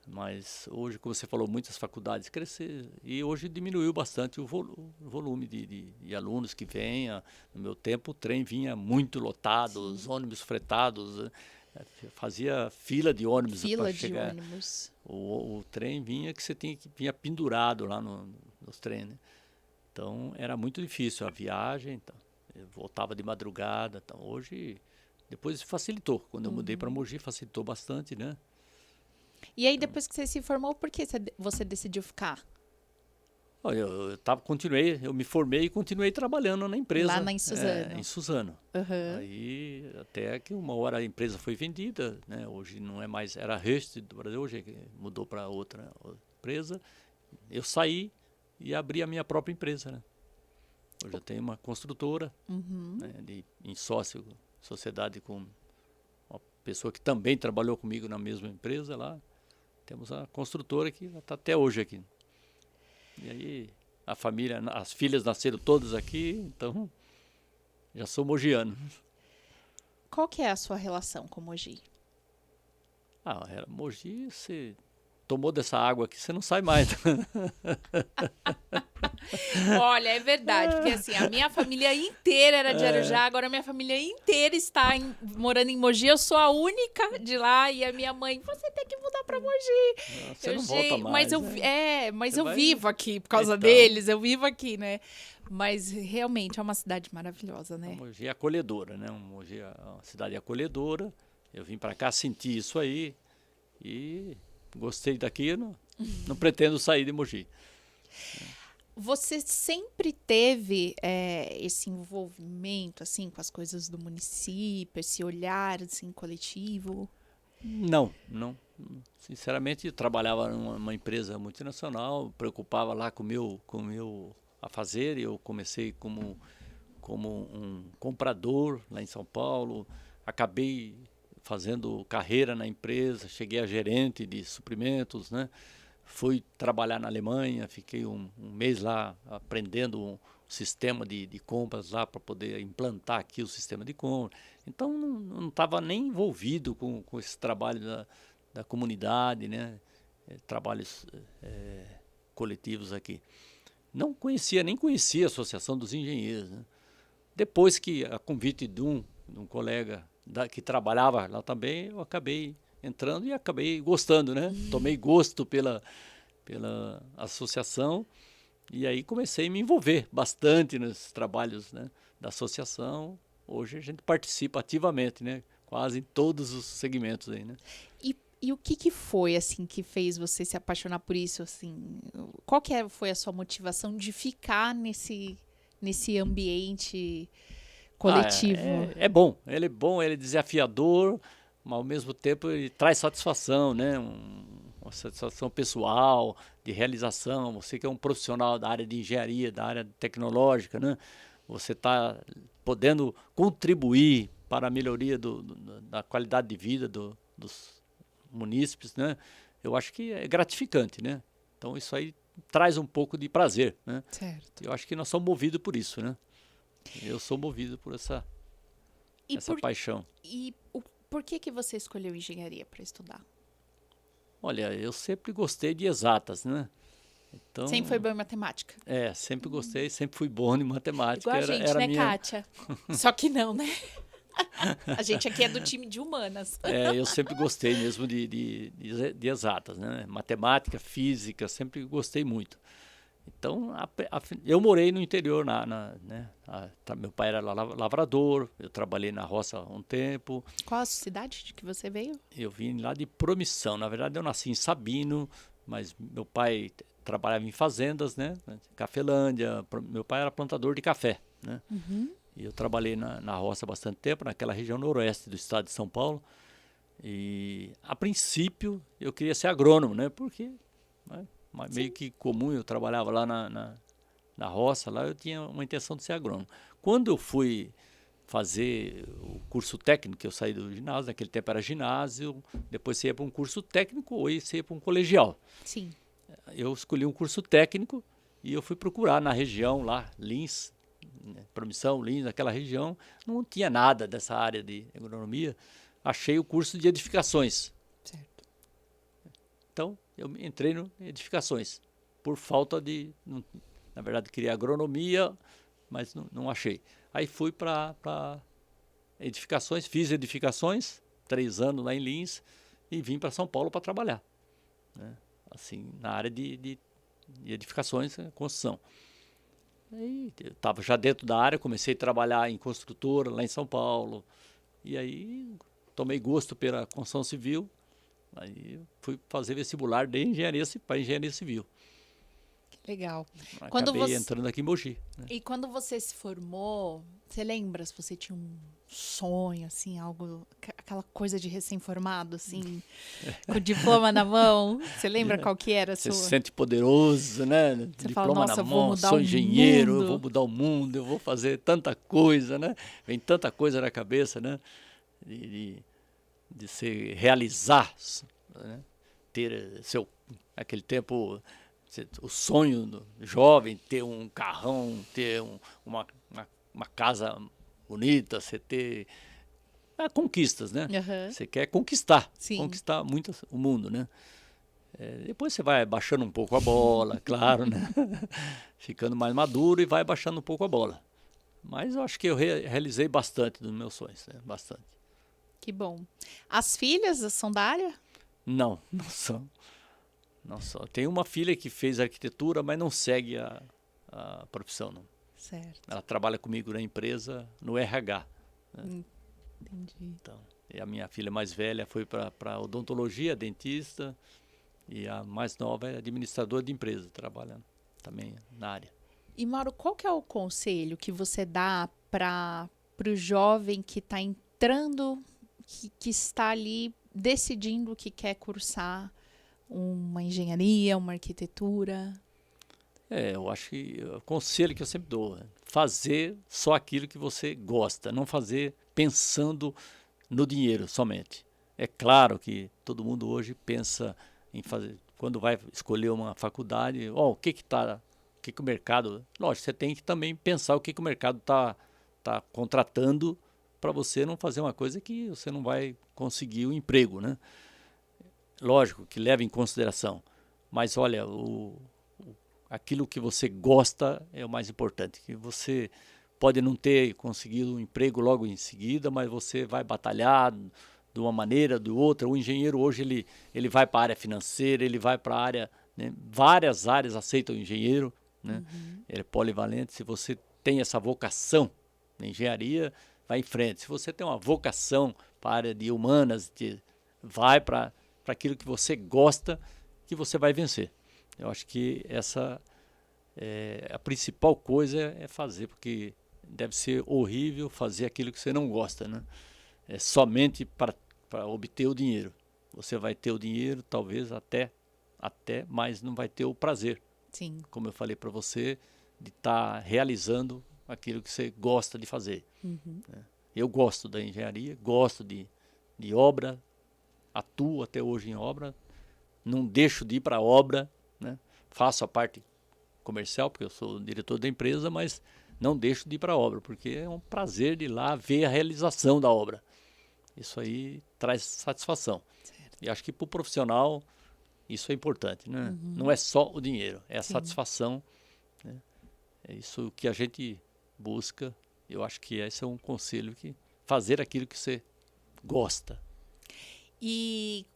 mas hoje, como você falou, muitas faculdades cresceram e hoje diminuiu bastante o volume de alunos que vêm. No meu tempo, o trem vinha muito lotado, os ônibus fretados, fazia fila de ônibus para chegar.
Ônibus.
O trem vinha que vinha pendurado lá nos trens, né? Então, era muito difícil a viagem, então, eu voltava de madrugada. Então, hoje, depois facilitou. Quando eu mudei para Mogi, facilitou bastante, né?
E aí, depois que você se formou, por que você decidiu ficar?
Olha, eu me formei e continuei trabalhando na empresa.
Lá em Suzano.
Em Suzano.
Uhum.
Aí, até que uma hora a empresa foi vendida, né? Hoje não é mais, era a Rest do Brasil, hoje mudou para outra empresa. Eu saí e abri a minha própria empresa, né? Hoje eu tenho uma construtora, né, em sociedade com uma pessoa que também trabalhou comigo na mesma empresa lá. Temos a construtora que está até hoje aqui. E aí a família, as filhas nasceram todas aqui, então já sou mogiano.
Qual que é a sua relação com Mogi?
Era Mogi, você tomou dessa água aqui, você não sai mais.
Olha, é verdade, porque assim, a minha família inteira era de Arujá, agora a minha família inteira está morando em Mogi, eu sou a única de lá e a minha mãe, você tem que mudar pra Mogi.
Não, você não volta mais.
Mas
Você
eu
vai-
vivo aqui por causa
Então.
deles, eu vivo aqui, né? Mas realmente é uma cidade maravilhosa, né?
Mogi é acolhedora, né? Mogi é uma cidade acolhedora. Eu vim para cá sentir isso aí e gostei daqui, eu não pretendo sair de Mogi.
Você sempre teve esse envolvimento assim com as coisas do município, esse olhar assim coletivo?
Não. Sinceramente, eu trabalhava numa empresa multinacional, preocupava lá com o meu a fazer. Eu comecei como um comprador lá em São Paulo, acabei fazendo carreira na empresa, cheguei a gerente de suprimentos, né? Fui trabalhar na Alemanha, fiquei um mês lá aprendendo um sistema de compras lá para poder implantar aqui o sistema de compras. Então não estava nem envolvido com esse trabalho da comunidade, né? Trabalhos coletivos aqui. Nem conhecia a Associação dos Engenheiros, né? Depois que, a convite de um colega que trabalhava lá também, eu acabei entrando e acabei gostando, né? Tomei gosto pela associação e aí comecei a me envolver bastante nos trabalhos, né, da associação. Hoje a gente participa ativamente, né? Quase em todos os segmentos aí, né?
E o que foi assim que fez você se apaixonar por isso assim? Qual foi a sua motivação de ficar nesse ambiente coletivo?
É bom, ele é desafiador, mas ao mesmo tempo ele traz satisfação, né? Uma satisfação pessoal, de realização. Você que é um profissional da área de engenharia, da área tecnológica, né? Você está podendo contribuir para a melhoria da qualidade de vida dos munícipes, né? Eu acho que é gratificante, né? Então isso aí traz um pouco de prazer, né?
Certo.
Eu acho que nós somos movidos por isso, né? Eu sou movido por essa paixão.
Por que você escolheu engenharia para estudar?
Olha, eu sempre gostei de exatas, né? Então,
Sempre foi bom em matemática.
sempre gostei, sempre fui bom em matemática.
Igual a gente,
era
né,
minha,
Kátia? Só que não, né? A gente aqui é do time de humanas.
eu sempre gostei mesmo de exatas, né? Matemática, física, sempre gostei muito. Então, eu morei no interior, né? Meu pai era lavrador, eu trabalhei na roça há um tempo.
Qual a cidade de que você veio?
Eu vim lá de Promissão. Na verdade, eu nasci em Sabino, mas meu pai trabalhava em fazendas, né? Cafelândia. Meu pai era plantador de café, né? E eu trabalhei na roça há bastante tempo, naquela região noroeste do estado de São Paulo. E, a princípio, eu queria ser agrônomo, né? Porque, né, meio que comum, eu trabalhava lá na roça, lá eu tinha uma intenção de ser agrônomo. Quando eu fui fazer o curso técnico, eu saí do ginásio, naquele tempo era ginásio, depois você ia para um curso técnico ou você ia para um colegial.
Sim.
Eu escolhi um curso técnico e eu fui procurar na região lá, Lins, né, Promissão, Lins, naquela região, não tinha nada dessa área de agronomia. Achei o curso de edificações.
Certo.
Então, eu entrei no edificações, por falta na verdade, queria agronomia, mas não achei. Aí fui para edificações, fiz edificações, 3 anos lá em Lins, e vim para São Paulo para trabalhar, né? Assim, na área de edificações, construção. Aí eu estava já dentro da área, comecei a trabalhar em construtora lá em São Paulo, e aí tomei gosto pela construção civil, aí fui fazer vestibular de para engenharia civil.
Legal.
Acabei entrando aqui em Mogi. Né?
E quando você se formou, você lembra se você tinha um sonho, assim, algo, aquela coisa de recém-formado, assim, com o diploma na mão? Você lembra qual que era a
Você
sua?
se sente poderoso, né?
Você
Diploma
fala, nossa,
na
eu vou
mão,
mudar
sou
o
engenheiro, eu
mundo.
vou mudar o mundo, eu vou fazer tanta coisa, né? Vem tanta coisa na cabeça, né? De se realizar, né? Ter aquele tempo, o sonho do jovem, ter um carrão, ter uma casa bonita, você ter conquistas, né?
Uhum.
Você quer conquistar
Sim.
muito o mundo, né? Depois você vai baixando um pouco a bola, claro, né? Ficando mais maduro e vai baixando um pouco a bola. Mas eu acho que eu realizei bastante dos meus sonhos, né? Bastante.
Que bom. As filhas são da área?
Não, não são. Não só. Tem uma filha que fez arquitetura, mas não segue a profissão, não.
Certo.
Ela trabalha comigo na empresa, no RH. Né?
Entendi.
Então, e a minha filha mais velha foi para odontologia, dentista, e a mais nova é administradora de empresa, trabalha também na área.
E, Mauro, qual que é o conselho que você dá para o jovem que está entrando, que está ali decidindo que quer cursar uma engenharia, uma arquitetura?
Eu acho que o conselho que eu sempre dou é fazer só aquilo que você gosta, não fazer pensando no dinheiro somente. É claro que todo mundo hoje pensa em fazer, quando vai escolher uma faculdade, o que o mercado... Lógico, você tem que também pensar o que o mercado tá contratando para você não fazer uma coisa que você não vai conseguir o emprego, né? Lógico que leva em consideração, mas olha, aquilo que você gosta é o mais importante, que você pode não ter conseguido um emprego logo em seguida, mas você vai batalhar de uma maneira, de outra. O engenheiro hoje ele vai para a área financeira, ele vai para a área, né? Várias áreas aceitam o engenheiro, né? Ele é polivalente. Se você tem essa vocação na engenharia, vai em frente. Se você tem uma vocação para a área de humanas, vai para aquilo que você gosta, que você vai vencer. Eu acho que essa a principal coisa é fazer, porque deve ser horrível fazer aquilo que você não gosta, né? É somente para obter o dinheiro. Você vai ter o dinheiro, talvez até, mas não vai ter o prazer.
Sim.
Como eu falei para você, de estar realizando aquilo que você gosta de fazer. Né? Eu gosto da engenharia, gosto de obra, atuo até hoje em obra, não deixo de ir para a obra, né? Faço a parte comercial, porque eu sou o diretor da empresa, mas não deixo de ir para a obra, porque é um prazer de ir lá ver a realização da obra. Isso aí traz satisfação.
Certo.
E acho que para o profissional isso é importante, né? Não é só o dinheiro, é a
Sim.
satisfação, né? É isso que a gente busca. Eu acho que esse é um conselho, que fazer aquilo que você gosta.
E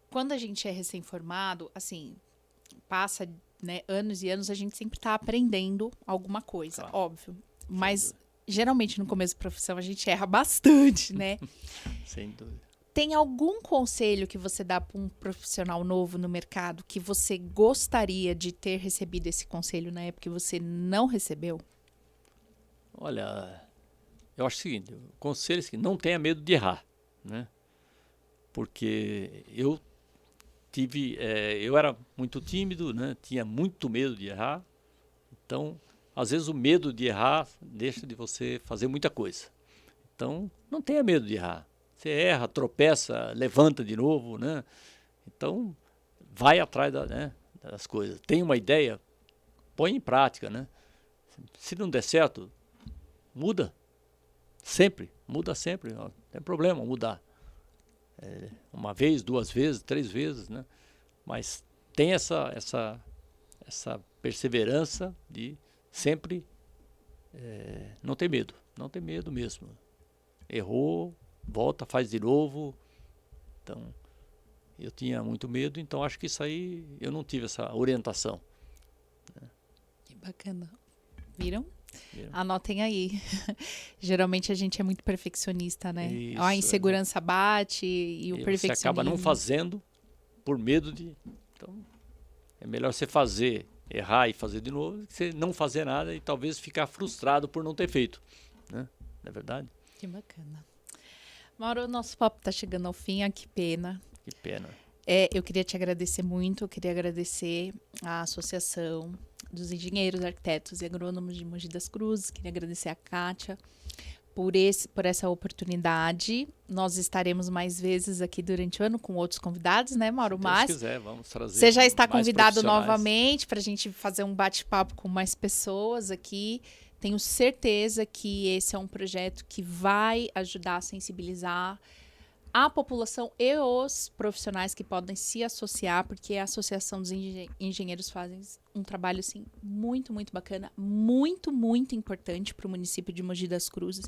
quando a gente é recém-formado, assim, passa, né, anos e anos, a gente sempre está aprendendo alguma coisa,
Claro.
óbvio. Mas geralmente no começo da profissão a gente erra bastante, né?
Sem dúvida.
Tem algum conselho que você dá para um profissional novo no mercado que você gostaria de ter recebido esse conselho na época que você não recebeu?
Olha, eu acho o seguinte, o conselho é o seguinte, não tenha medo de errar, né? Porque eu era muito tímido, né? Tinha muito medo de errar. Então, às vezes o medo de errar deixa de você fazer muita coisa. Então, não tenha medo de errar. Você erra, tropeça, levanta de novo, né? Então, vai atrás das coisas. Tem uma ideia, põe em prática, né? Se não der certo, muda. Sempre, muda sempre. Não tem problema mudar. Uma vez, 2 vezes, 3 vezes, né? Mas tem essa perseverança de sempre não ter medo. Não ter medo mesmo. Errou, volta, faz de novo. Então, eu tinha muito medo, então acho que isso aí eu não tive essa orientação.
Que bacana. Viram?
Viram?
Anotem aí. Geralmente a gente é muito perfeccionista, né?
Isso,
A insegurança bate e o
E
perfeccionismo.
você acaba não fazendo por medo de... Então, é melhor você fazer errar e fazer de novo, do que você não fazer nada e talvez ficar frustrado por não ter feito, né? Não é verdade?
Que bacana. Mauro, nosso papo está chegando ao fim, que pena.
Que pena.
Eu queria te agradecer muito, eu queria agradecer a Associação dos Engenheiros, Arquitetos e Agrônomos de Mogi das Cruzes, queria agradecer a Kátia por essa oportunidade. Nós estaremos mais vezes aqui durante o ano com outros convidados, né, Mauro?
Se Deus
Mas
quiser, vamos trazer
você já está
mais
convidado
profissionais.
novamente para a gente fazer um bate-papo com mais pessoas aqui. Tenho certeza que esse é um projeto que vai ajudar a sensibilizar a população e os profissionais que podem se associar, porque a Associação dos Engenheiros fazem um trabalho assim, muito, muito bacana, muito, muito importante para o município de Mogi das Cruzes.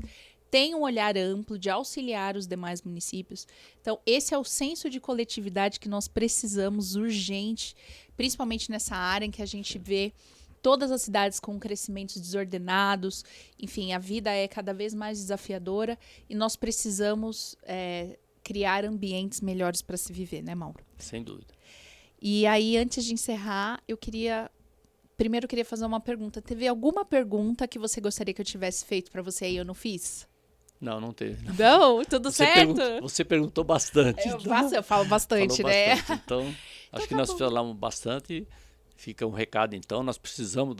Tem um olhar amplo de auxiliar os demais municípios. Então, esse é o senso de coletividade que nós precisamos urgente, principalmente nessa área em que a gente vê todas as cidades com crescimentos desordenados. Enfim, a vida é cada vez mais desafiadora e nós precisamos criar ambientes melhores para se viver, né, Mauro?
Sem dúvida.
E aí, antes de encerrar, primeiro eu queria fazer uma pergunta. Teve alguma pergunta que você gostaria que eu tivesse feito para você e eu não fiz?
Não teve.
Não, tudo certo?
Você perguntou bastante.
Eu falo bastante, né?
Bastante. Então, acho que nós falamos bastante. Fica um recado, então. Nós precisamos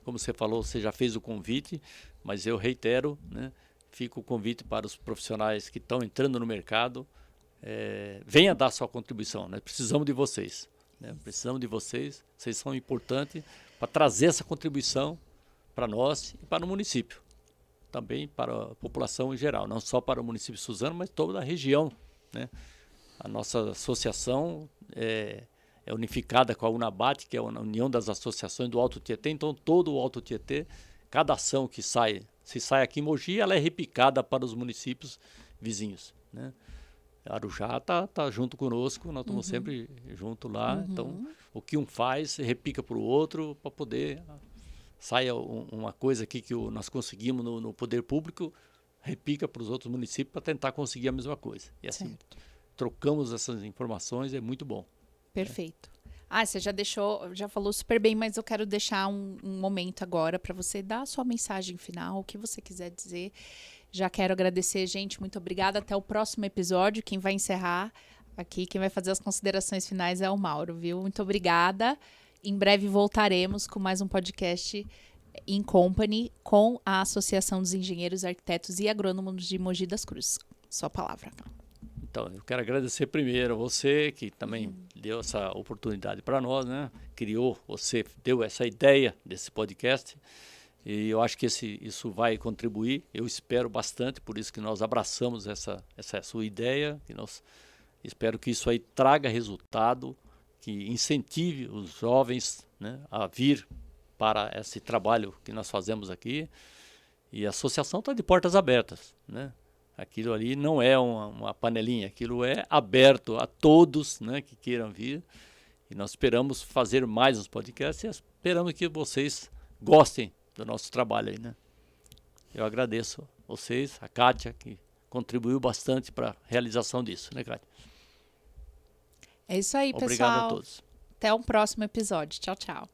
como você falou, você já fez o convite, mas eu reitero, né? Fica o convite para os profissionais que estão entrando no mercado. Venha dar sua contribuição, né? Precisamos de vocês. Né? Precisamos de vocês. Vocês são importantes para trazer essa contribuição para nós e para o município. Também para a população em geral. Não só para o município de Suzano, mas toda a região. Né? A nossa associação é unificada com a UNABAT, que é a União das Associações do Alto Tietê. Então, todo o Alto Tietê, cada ação que se sai aqui em Mogi, ela é replicada para os municípios vizinhos, né? Arujá tá junto conosco, nós estamos sempre junto lá. Então, o que um faz, repica para o outro, para poder saia uma coisa aqui que nós conseguimos no poder público, repica para os outros municípios para tentar conseguir a mesma coisa. E assim, trocamos essas informações, é muito bom.
Perfeito. Você já falou super bem, mas eu quero deixar um momento agora para você dar a sua mensagem final, o que você quiser dizer. Já quero agradecer, gente, muito obrigada. Até o próximo episódio. Quem vai encerrar aqui, quem vai fazer as considerações finais é o Mauro, viu? Muito obrigada. Em breve voltaremos com mais um podcast in company com a Associação dos Engenheiros, Arquitetos e Agrônomos de Mogi das Cruzes. Sua palavra.
Então, eu quero agradecer primeiro a você, que também deu essa oportunidade para nós, né? Você deu essa ideia desse podcast. E eu acho que isso vai contribuir, eu espero bastante, por isso que nós abraçamos essa sua ideia, espero que isso aí traga resultado, que incentive os jovens, né, a vir para esse trabalho que nós fazemos aqui. E a associação está de portas abertas, né? Aquilo ali não é uma panelinha, aquilo é aberto a todos, né, que queiram vir. E nós esperamos fazer mais uns podcasts e esperamos que vocês gostem do nosso trabalho aí, né? Eu agradeço vocês, a Kátia, que contribuiu bastante para a realização disso, né, Kátia?
É isso aí, pessoal.
Obrigado a todos.
Até um próximo episódio. Tchau, tchau.